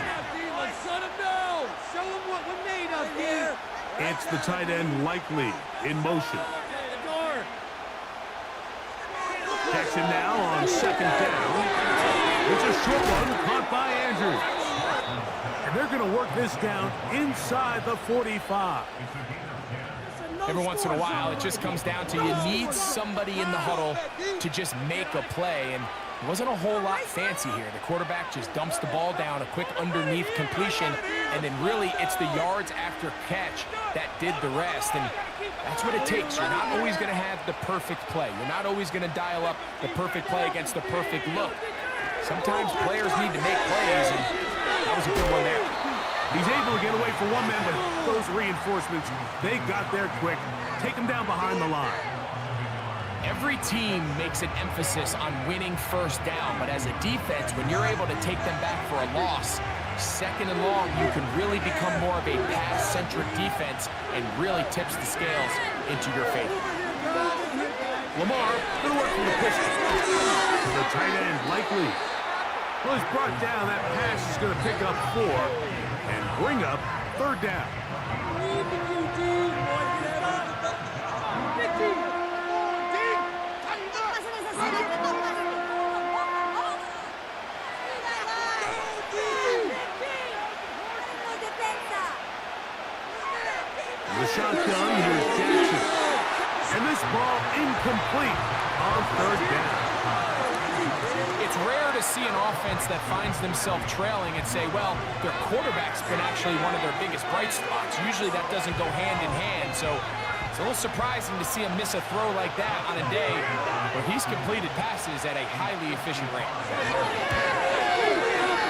Show him what we're made of here. It's the tight end Likely in motion. Catch him now on 2nd down. It's a short one caught by Andrews. And they're going to work this down inside the 45. Every once in a while, it just comes down to you need somebody in the huddle to just make a play. And It wasn't a whole lot fancy here. The quarterback just dumps the ball down, a quick underneath completion, and then really it's the yards after catch that did the rest. And that's what it takes. You're not always going to have the perfect play. You're not always going to dial up the perfect play against the perfect look. Sometimes players need to make plays, and that was a good one there. He's able to get away for one man, but those reinforcements, they got there quick. Take him down behind the line. Every team makes an emphasis on winning first down, but as a defense, when you're able to take them back for a loss, second and long, you can really become more of a pass-centric defense and really tips the scales into your favor. Lamar, good work from the pistol. The tight end, likely. Well, he's brought down. That pass is going to pick up 4 and bring up third down. The shotgun, here's Jackson. And this ball incomplete on third down. It's rare to see an offense that finds themselves trailing and say, well, their quarterback's been actually one of their biggest bright spots. Usually that doesn't go hand in hand, so it's a little surprising to see him miss a throw like that on a day where he's completed passes at a highly efficient rate.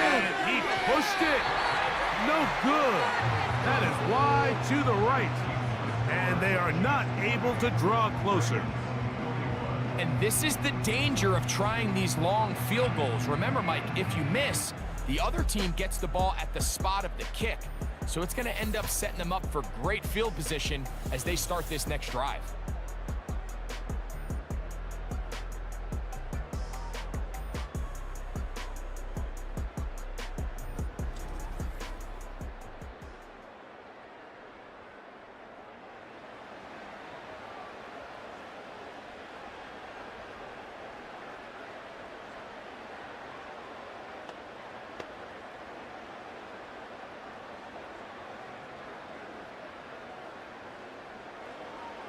And he pushed it. No good. That is wide to the right. And they are not able to draw closer. And this is the danger of trying these long field goals. Remember, Mike, if you miss, the other team gets the ball at the spot of the kick. So it's going to end up setting them up for great field position as they start this next drive.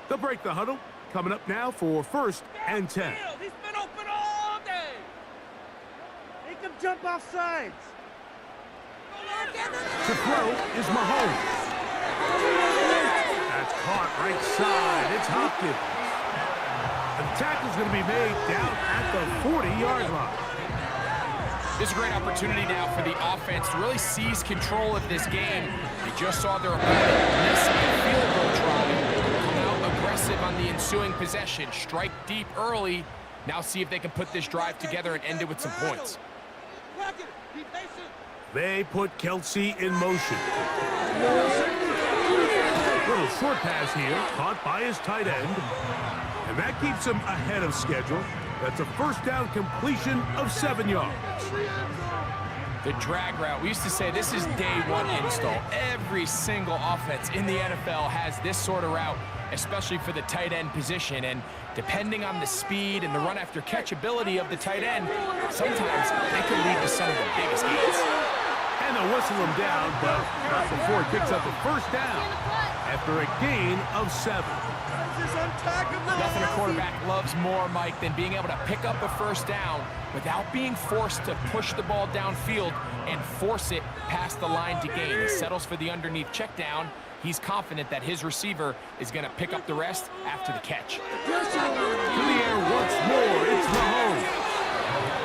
They'll break the huddle. Coming up now for 1st and 10. He's been open all day. Make him jump off sides. To throw is Mahomes. That's caught right side. It's Hopkins. The tackle's going to be made down at the 40-yard line. This is a great opportunity now for the offense to really seize control of this game. They just saw their opponent miss a field goal try. Aggressive on the ensuing possession. Strike deep early. Now see if they can put this drive together and end it with some points. They put Kelsey in motion. Little short pass here, caught by his tight end. And that keeps him ahead of schedule. That's a first down completion of 7 yards. The drag route. We used to say this is day one install. Every single offense in the NFL has this sort of route, especially for the tight end position. And depending on the speed and the run after catch ability of the tight end, sometimes they can lead to some of the biggest gains. And they'll whistle him down, but not before he picks up a first down after a gain of 7. Nothing a quarterback loves more, Mike, than being able to pick up a first down without being forced to push the ball downfield and force it past the line to gain. He settles for the underneath check down. He's confident that his receiver is going to pick up the rest after the catch. To the air once more, it's Mahomes.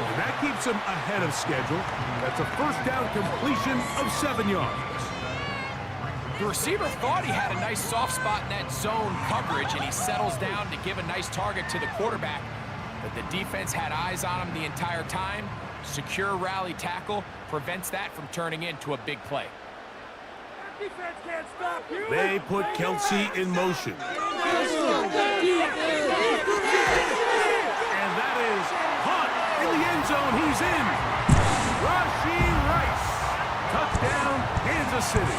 And that keeps him ahead of schedule. That's a first down completion of 7 yards. The receiver thought he had a nice soft spot in that zone coverage, and he settles down to give a nice target to the quarterback. But the defense had eyes on him the entire time. Secure rally tackle prevents that from turning into a big play. Defense can't stop you. They put Kelsey in motion. And that is Hunt in the end zone. He's in. Rashee Rice. Touchdown, Kansas City.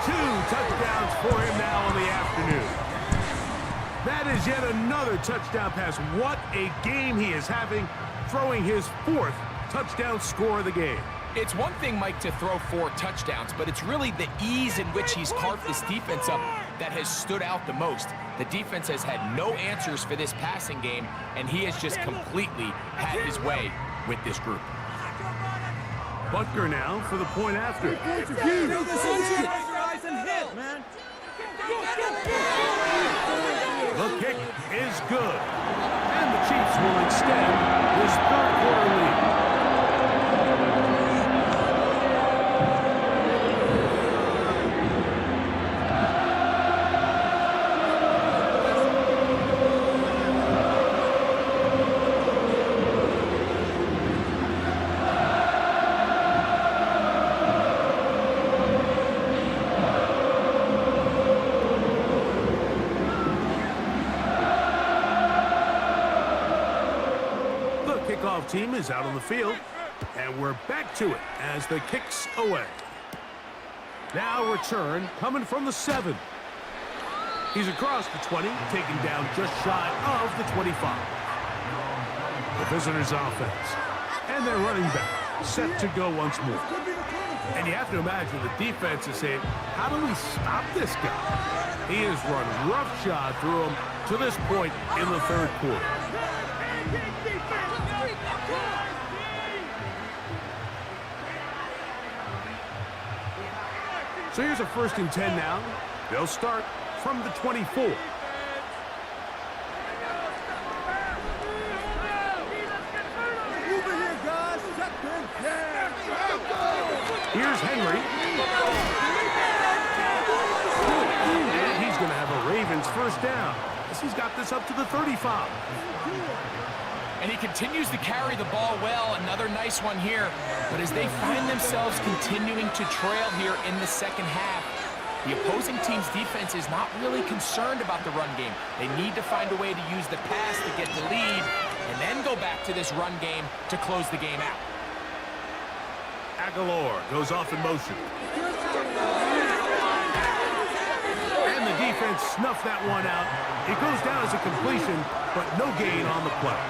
2 touchdowns for him now in the afternoon. That is yet another touchdown pass. What a game he is having, throwing his 4th touchdown score of the game. It's one thing, Mike, to throw 4 touchdowns, but it's really the ease in which he's carved this defense up that has stood out the most. The defense has had no answers for this passing game, and he has just completely had his way with this group. Butker now for the point after. The kick is good. And the Chiefs will extend this third quarter lead. Team is out on the field, and we're back to it as the kick's away. Now return coming from the 7. He's across the 20, taken down just shy of the 25. The visitors' offense, and their running back set to go once more. And you have to imagine the defense is saying, how do we stop this guy? He has run roughshod through him to this point in the third quarter. So here's a 1st and 10 now. They'll start from the 24. Here's Henry. And he's going to have a Ravens first down as he's got this up to the 35. And he continues to carry the ball well. Another nice one here. But as they find themselves continuing to trail here in the second half, the opposing team's defense is not really concerned about the run game. They need to find a way to use the pass to get the lead and then go back to this run game to close the game out. Aguilar goes off in motion. And the defense snuffed that one out. It goes down as a completion, but no gain on the play.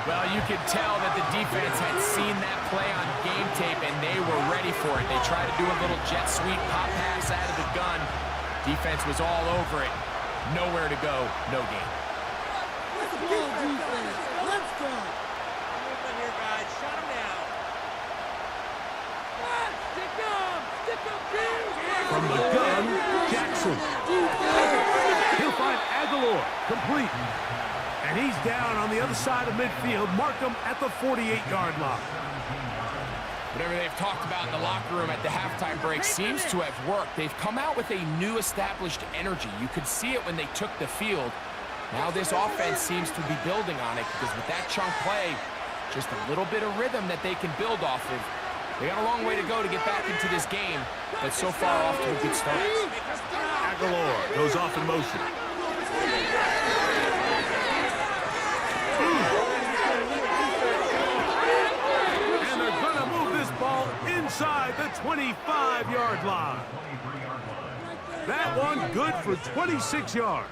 Well, you could tell that the defense had seen that play on game tape, and they were ready for it. They tried to do a little jet sweep pop pass out of the gun. Defense was all over it. Nowhere to go, no game. Let's go, defense. Let's go. Movement here, guys. Shut him down. Stick him. Stick him, From the gun, Jackson. He'll find Aguilar, complete. And he's down on the other side of midfield. Mark him at the 48-yard line. Whatever they've talked about in the locker room at the halftime break seems to have worked. They've come out with a new established energy. You could see it when they took the field. Now this offense seems to be building on it because with that chunk play, just a little bit of rhythm that they can build off of. They got a long way to go to get back into this game, but so far off to a good start. Aguilar goes off in motion. And they're going to move this ball inside the 25-yard line. That one good for 26 yards.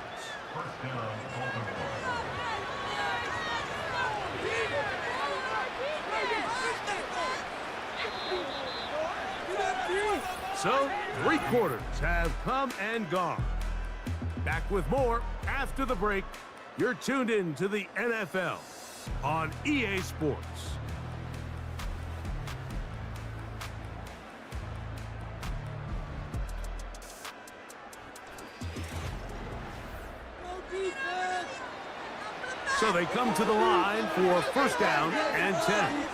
So, 3 quarters have come and gone. Back with more after the break. You're tuned in to the NFL on EA Sports. So they come to the line for first down and 10.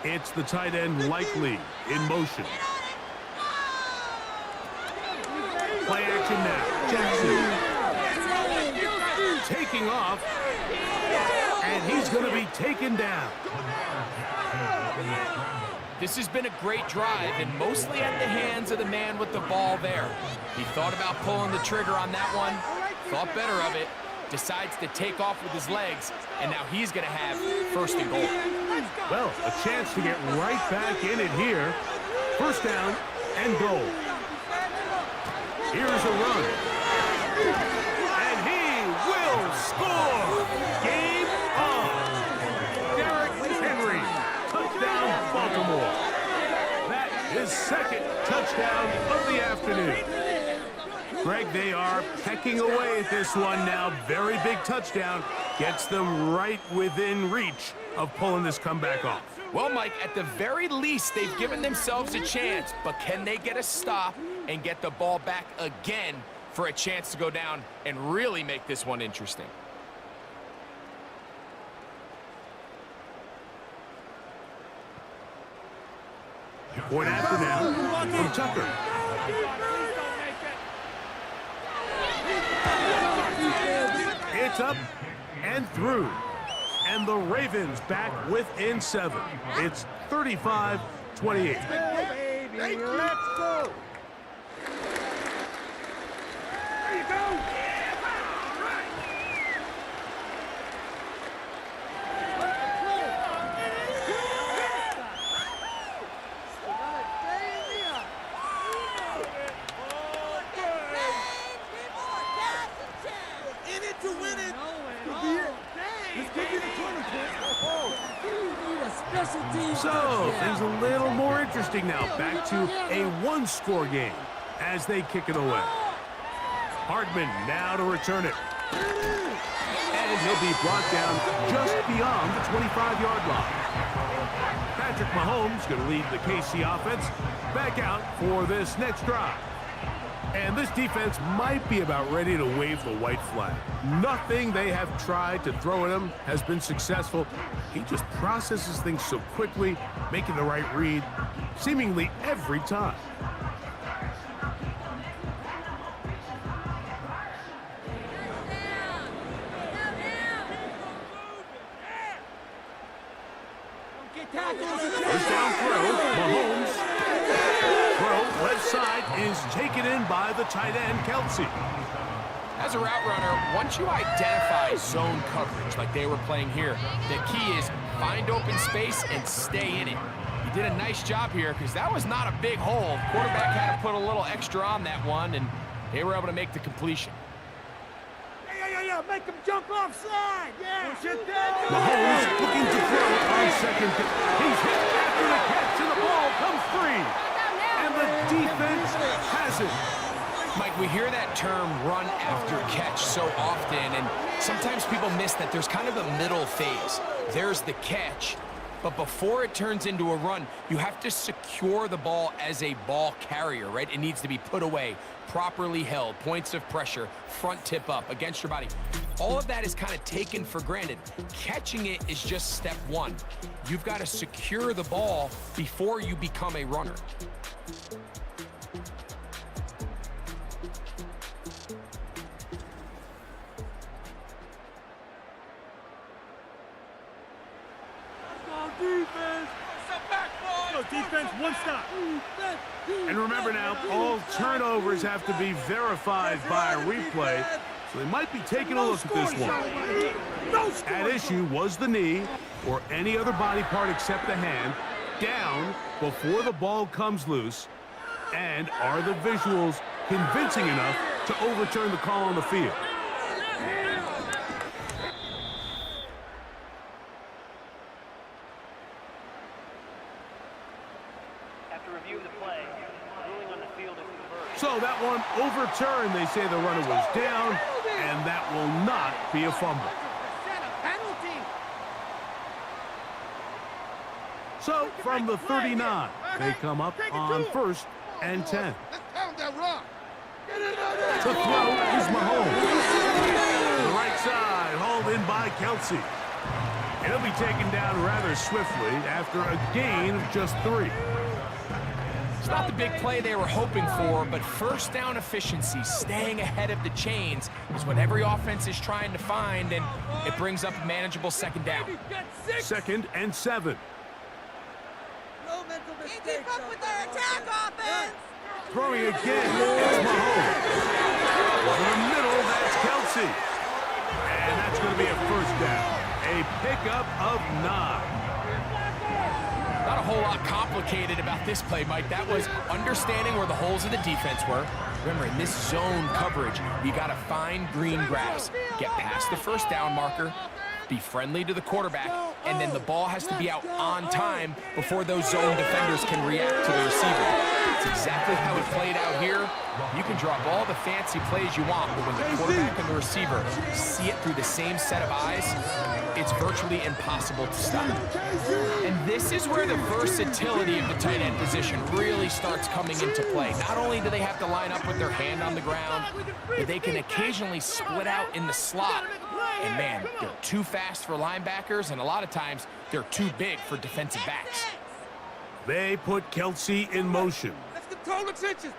It's the tight end Likely in motion. Play action now. Jackson taking off, and he's going to be taken down. This has been a great drive, and mostly at the hands of the man with the ball there. He thought about pulling the trigger on that one, thought better of it, decides to take off with his legs, and now he's going to have first and goal. Well, a chance to get right back in it here. First down and goal. Here's a run. And he will score. Game on. Derrick Henry. Touchdown his second touchdown of the afternoon. Greg, they are pecking away at this one now. Very big touchdown. Gets them right within reach of pulling this comeback off. Well, Mike, at the very least, they've given themselves a chance, but can they get a stop and get the ball back again for a chance to go down and really make this one interesting? Point after down from Tucker. It's up and through. And the Ravens back within 7. It's 35-28. Baby, let's go. There you go. In it to win it. So, things a little more interesting now. Back to a one-score game as they kick it away. Hardman now to return it. And he'll be brought down just beyond the 25-yard line. Patrick Mahomes going to lead the KC offense back out for this next drive. And this defense might be about ready to wave the white flag. Nothing they have tried to throw at him has been successful. He just processes things so quickly, making the right read seemingly every time. First down throw, Mahomes. Throw, left side, is taken in by the tight end, Kelsey. As a route runner, once you identify zone coverage like they were playing here, the key is find open space and stay in it. He did a nice job here because that was not a big hole. Quarterback had to put a little extra on that one, and they were able to make the completion. Yeah, make him jump offside. Yeah. Mahomes looking to throw on second. He's hit after the catch, and the ball comes free. And the defense has it. Mike, we hear that term run after catch so often, and sometimes people miss that there's kind of a middle phase. There's the catch, but before it turns into a run, you have to secure the ball as a ball carrier, right? It needs to be put away, properly held, points of pressure, front tip up against your body. All of that is kind of taken for granted. Catching it is just step one. You've got to secure the ball before you become a runner. Defense, one stop. And remember now, all turnovers have to be verified by a replay, so they might be taking a look at this one. At issue was the knee, or any other body part except the hand, down before the ball comes loose, and are the visuals convincing enough to overturn the call on the field? So that one overturned. They say the runner was down, and that will not be a fumble. So from the 39, they come up on 1st and 10. The throw is Mahomes. The right side, hauled in by Kelsey. He'll be taken down rather swiftly after a gain of just 3. It's not the big play they were hoping for, but first down efficiency, staying ahead of the chains, is what every offense is trying to find, and it brings up a manageable second down. 2nd and 7. No mental mistakes. Keep up with their attack offense. Throwing again, it's Mahomes. Over the middle, that's Kelsey. And that's going to be a first down. A pickup of 9. Not a whole lot complicated about this play, Mike. That was understanding where the holes of the defense were. Remember, in this zone coverage, you got to find green grass, get past the first down marker, be friendly to the quarterback, and then the ball has to be out on time before those zone defenders can react to the receiver. That's exactly how it played out here. You can drop all the fancy plays you want, but when the quarterback and the receiver see it through the same set of eyes, it's virtually impossible to stop. And this is where the versatility of the tight end position really starts coming into play. Not only do they have to line up with their hand on the ground, but they can occasionally split out in the slot. And man, they're too fast for linebackers, and a lot of times they're too big for defensive backs. They put Kelsey in motion. Let's control the trenches.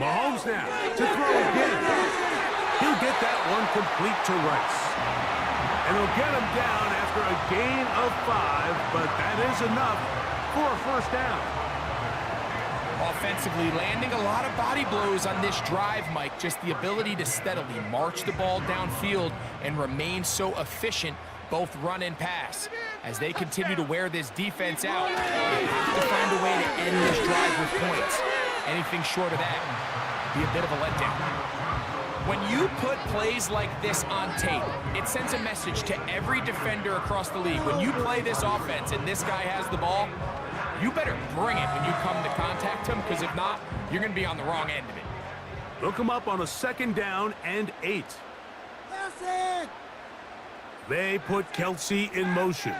Mahomes now to throw again. He'll get that one complete to Rice. And he'll get him down after a gain of 5, but that is enough for a first down. Offensively, landing a lot of body blows on this drive, Mike. Just the ability to steadily march the ball downfield and remain so efficient, both run and pass. As they continue to wear this defense out, they have to find a way to end this drive with points. Anything short of that would be a bit of a letdown. When you put plays like this on tape, it sends a message to every defender across the league. When you play this offense and this guy has the ball, you better bring it when you come to contact him, because if not, you're going to be on the wrong end of it. They'll come up on a 2nd down and 8. They put Kelsey in motion.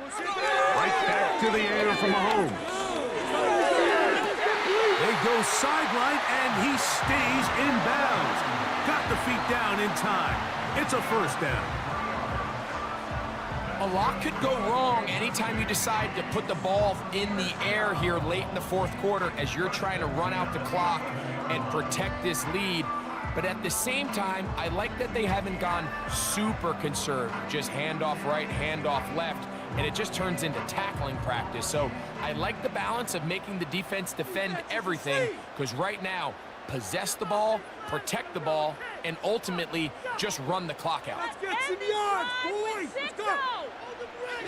Right back to the air from Mahomes. They go sideline, and he stays in bounds. Got the feet down in time. It's a first down. A lot could go wrong anytime you decide to put the ball in the air here late in the 4th quarter as you're trying to run out the clock and protect this lead. But at the same time, I like that they haven't gone super conservative, just handoff right, handoff left, and it just turns into tackling practice. So I like the balance of making the defense defend everything, because right now, possess the ball, protect the ball, and ultimately just run the clock out. Let's get some yards, boys. Let's go.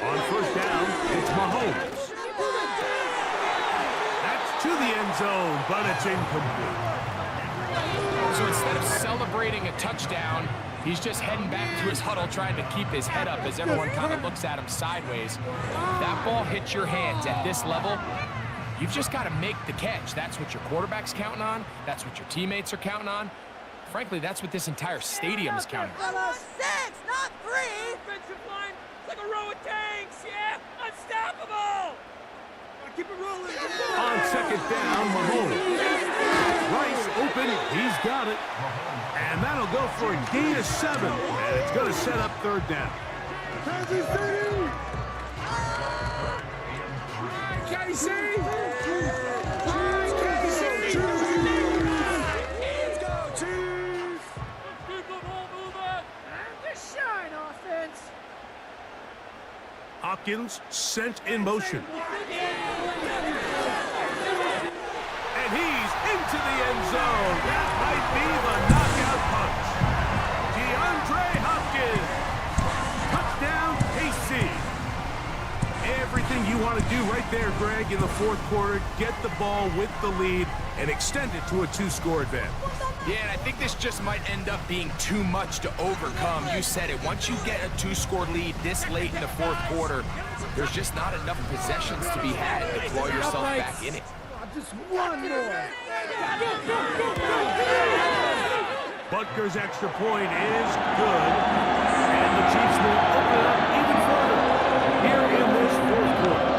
On first down, it's Mahomes. That's to the end zone, but it's incomplete. So instead of celebrating a touchdown, he's just heading back to his huddle trying to keep his head up as everyone kind of looks at him sideways. If that ball hits your hands at this level, you've just got to make the catch. That's what your quarterback's counting on. That's what your teammates are counting on. Frankly, that's what this entire stadium is counting on. 6, not 3. Offensive line, it's like a row of tanks. Yeah, unstoppable. Keep it rolling. On 2nd down, Mahomes. Rice open, he's got it. And that'll go for a gain of 7. And it's going to set up 3rd down. Kansas City. Casey. Let's go, Chiefs. Keep the ball moving. Just shine, offense. Hopkins sent in motion. And he's into the end zone. That might be the knockout punch. DeAndre Hopkins. Touchdown, KC. Everything you want to do right there, Greg, in the 4th quarter. Get the ball with the lead and extend it to a 2-score advantage. Yeah, and I think this just might end up being too much to overcome. You said it. Once you get a 2-score lead this late in the 4th quarter, there's just not enough possessions to be had to claw yourself back in it. Just one more. Butker's extra point is good. And the Chiefs will open it up even further here in this 4th quarter.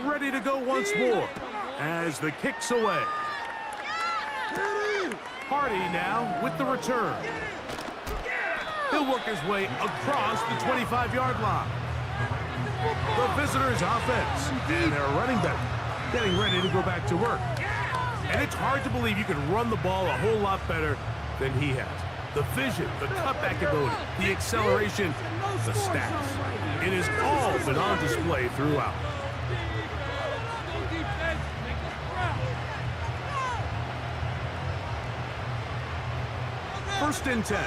Ready to go once more as the kick's away. Hardy now with the return. He'll work his way across the 25-yard line. The visitors' offense and their running back getting ready to go back to work. And it's hard to believe you can run the ball a whole lot better than he has. The vision, the cutback ability, the acceleration, the stats. It has all been on display throughout. Defense. first and 10.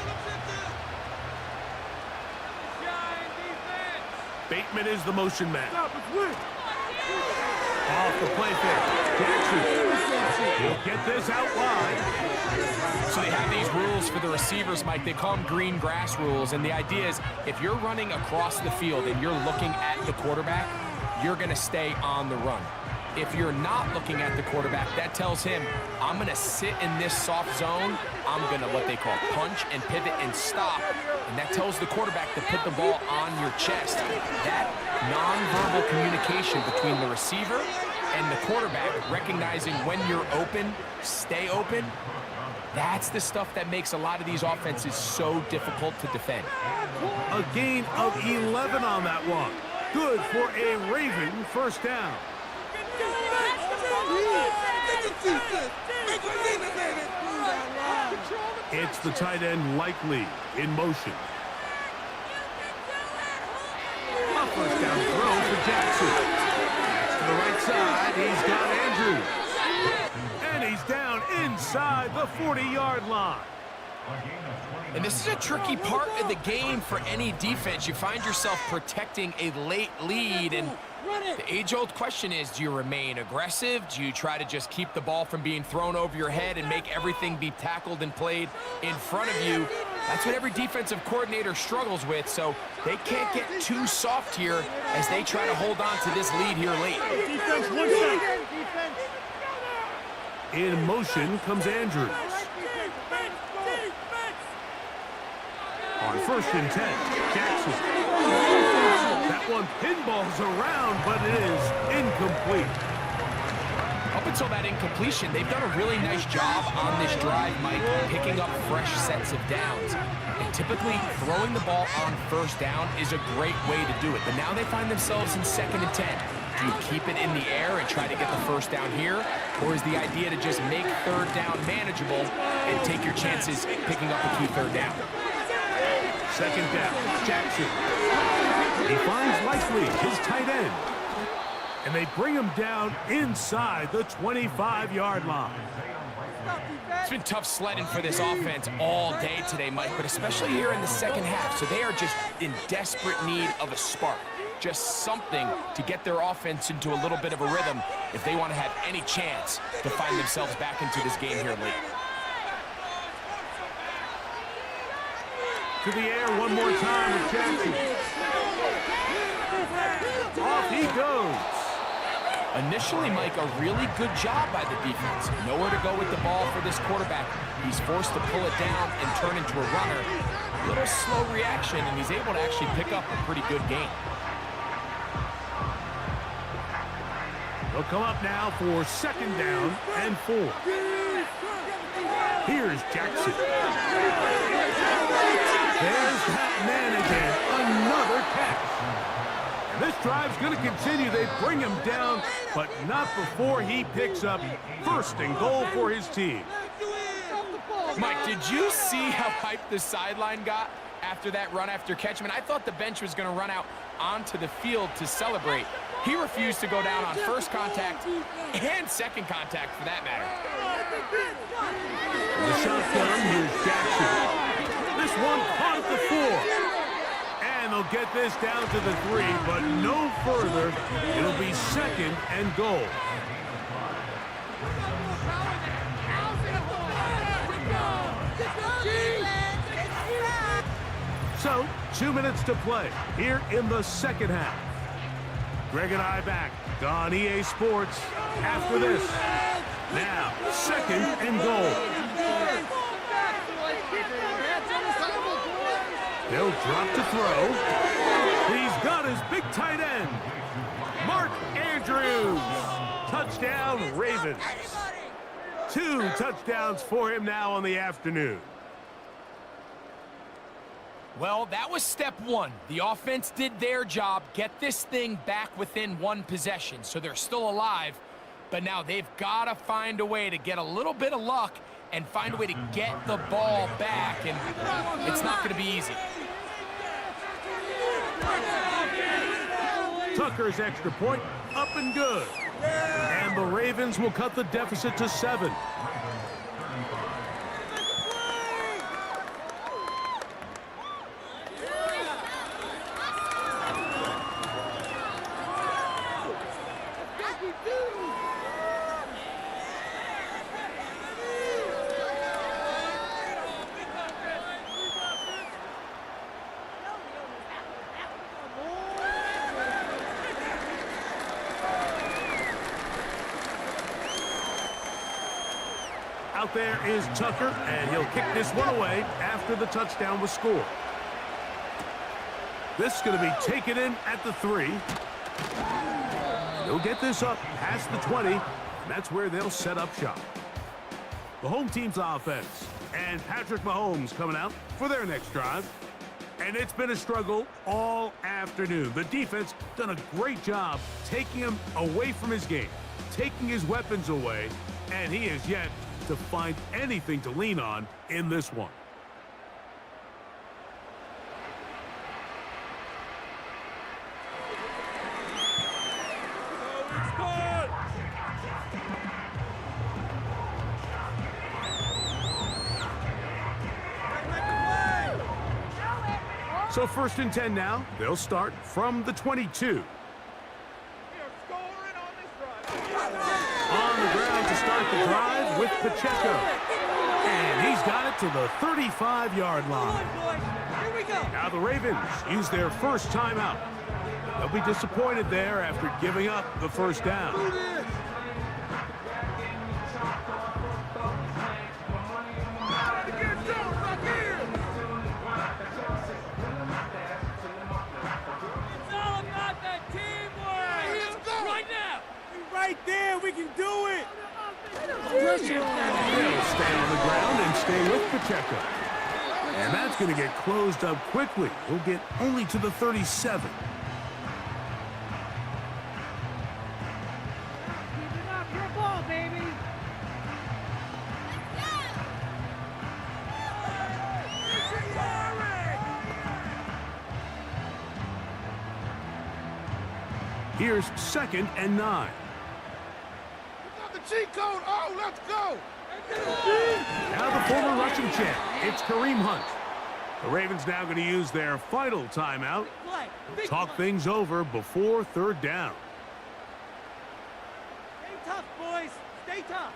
Bateman is the motion man. Off the play fake. Jackson. He'll get this out wide. So they have these rules for the receivers, Mike. They call them green grass rules. And the idea is if you're running across the field and you're looking at the quarterback, you're going to stay on the run. If you're not looking at the quarterback, that tells him, I'm going to sit in this soft zone. I'm going to what they call punch and pivot and stop. And that tells the quarterback to put the ball on your chest. That nonverbal communication between the receiver and the quarterback, recognizing when you're open, stay open, that's the stuff that makes a lot of these offenses so difficult to defend. A gain of 11 on that one. Good for a Raven first down. It's the tight end Likely in motion. A first down throw for Jackson. To the right side, he's got Andrews. And he's down inside the 40-yard line. And this is a tricky part of the game for any defense. You find yourself protecting a late lead, and the age-old question is, do you remain aggressive? Do you try to just keep the ball from being thrown over your head and make everything be tackled and played in front of you? That's what every defensive coordinator struggles with, so they can't get too soft here as they try to hold on to this lead here late. Defense, one side. In motion comes Andrews. On first and 10, Jackson. That one pinballs around, but it is incomplete. Up until that incompletion, they've done a really nice job on this drive, Mike, picking up fresh sets of downs. And typically, throwing the ball on first down is a great way to do it. But now they find themselves in second and 10. Do you keep it in the air and try to get the first down here? Or is the idea to just make third down manageable and take your chances picking up a key third down? Second down, Jackson. He finds Likely, his tight end. And they bring him down inside the 25-yard line. It's been tough sledding for this offense all day today, Mike, but especially here in the second half. So they are just in desperate need of a spark. Just something to get their offense into a little bit of a rhythm if they want to have any chance to find themselves back into this game here late. To the air one more time with Jackson. Off he goes. Initially, Mike, a really good job by the defense. Nowhere to go with the ball for this quarterback. He's forced to pull it down and turn into a runner. A little slow reaction, and he's able to actually pick up a pretty good gain. They'll come up now for second down and 4. Here's Jackson. There's that man again. Another catch. And this drive's going to continue. They bring him down, but not before he picks up first and goal for his team. Mike, did you see how hyped the sideline got after that run after catch? I mean, I thought the bench was going to run out onto the field to celebrate. He refused to go down on first contact and second contact, for that matter. The shotgun, here's Jackson. This one caught at the 4. And they'll get this down to the 3, but no further. It'll be second and goal. So, 2 minutes to play here in the second half. Greg and I back on EA Sports after this. Now, second and goal. They'll drop to throw. He's got his big tight end, Mark Andrews. Touchdown, Ravens. 2 touchdowns for him now on the afternoon. Well, that was step 1. The offense did their job, get this thing back within 1 possession, so they're still alive. But now they've got to find a way to get a little bit of luck and find a way to get the ball back, and it's not going to be easy. Tucker's extra point up and good. And the Ravens will cut the deficit to 7. Out there is Tucker, and he'll kick this one away after the touchdown was scored. This is going to be taken in at the 3. They'll get this up past the 20, and that's where they'll set up shop. The home team's offense, and Patrick Mahomes coming out for their next drive. And it's been a struggle all afternoon. The defense done a great job taking him away from his game, taking his weapons away, and he has yet to find anything to lean on in this one. So 1st and 10 now. They'll start from the 22. On the ground to start the drive with Pacheco. And he's got it to the 35-yard line. Now the Ravens use their first timeout. They'll be disappointed there after giving up the first down. Right there, we can do it! They'll stay on the ground and stay with Pacheco. And that's going to get closed up quickly. He'll get only to the 37. Keep it up, your ball, baby! Here's 2nd and 9. Cheat code. Oh, let's go. Now the former rushing champ, it's Kareem Hunt. The Ravens now going to use their final timeout. Talk things over before 3rd down. Stay tough, boys. Stay tough.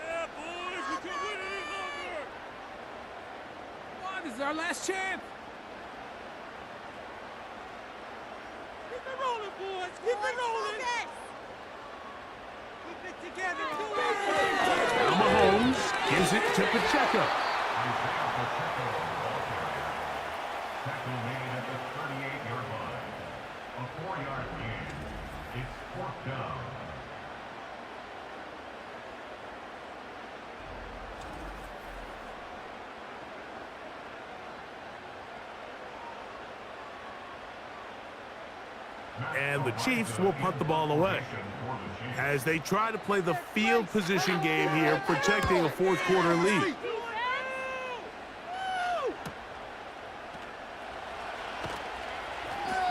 Yeah, boys, we can win any longer. Come on, this is our last chance. Keep it rolling, boys. Keep it rolling. Keep it together. Now Mahomes gives it to Pacheco. Tackle made at the 38-yard line. A 4-yard gain. It's 4th down. And the Chiefs will punt the ball away as they try to play the field position game here, protecting a 4th quarter lead.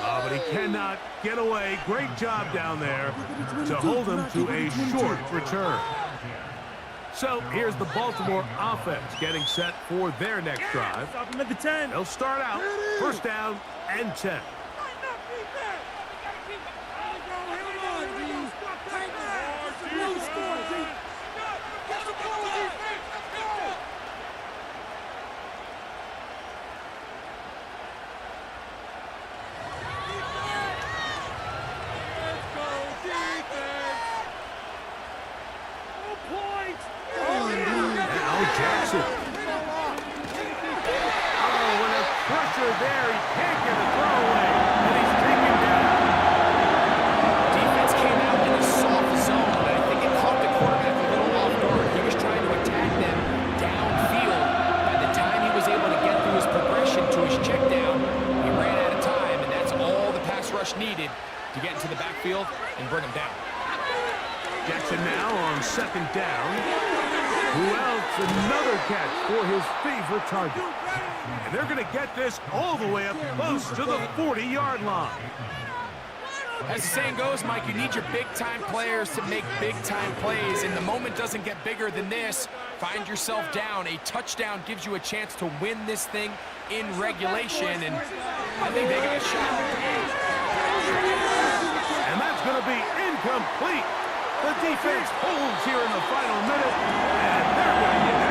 But he cannot get away. Great job down there to hold him to a short return. So here's the Baltimore offense getting set for their next drive. Stop him at the 10. They'll start out 1st down and 10. Jackson. Oh, and a pressure there. He can't get a throw away, and he's taken down. Defense came out in a soft zone, but I think it caught the quarterback a little off guard. He was trying to attack them downfield. By the time he was able to get through his progression to his check down, he ran out of time, and that's all the pass rush needed to get into the backfield and bring him down. Jackson now on 2nd down. Who else? Another catch for his favorite target. And they're going to get this all the way up close to the 40-yard line. As the saying goes, Mike, you need your big-time players to make big-time plays, and the moment doesn't get bigger than this. Find yourself down. A touchdown gives you a chance to win this thing in regulation, and I think they got a shot. And that's going to be incomplete. The defense holds here in the final minute, and they're going to get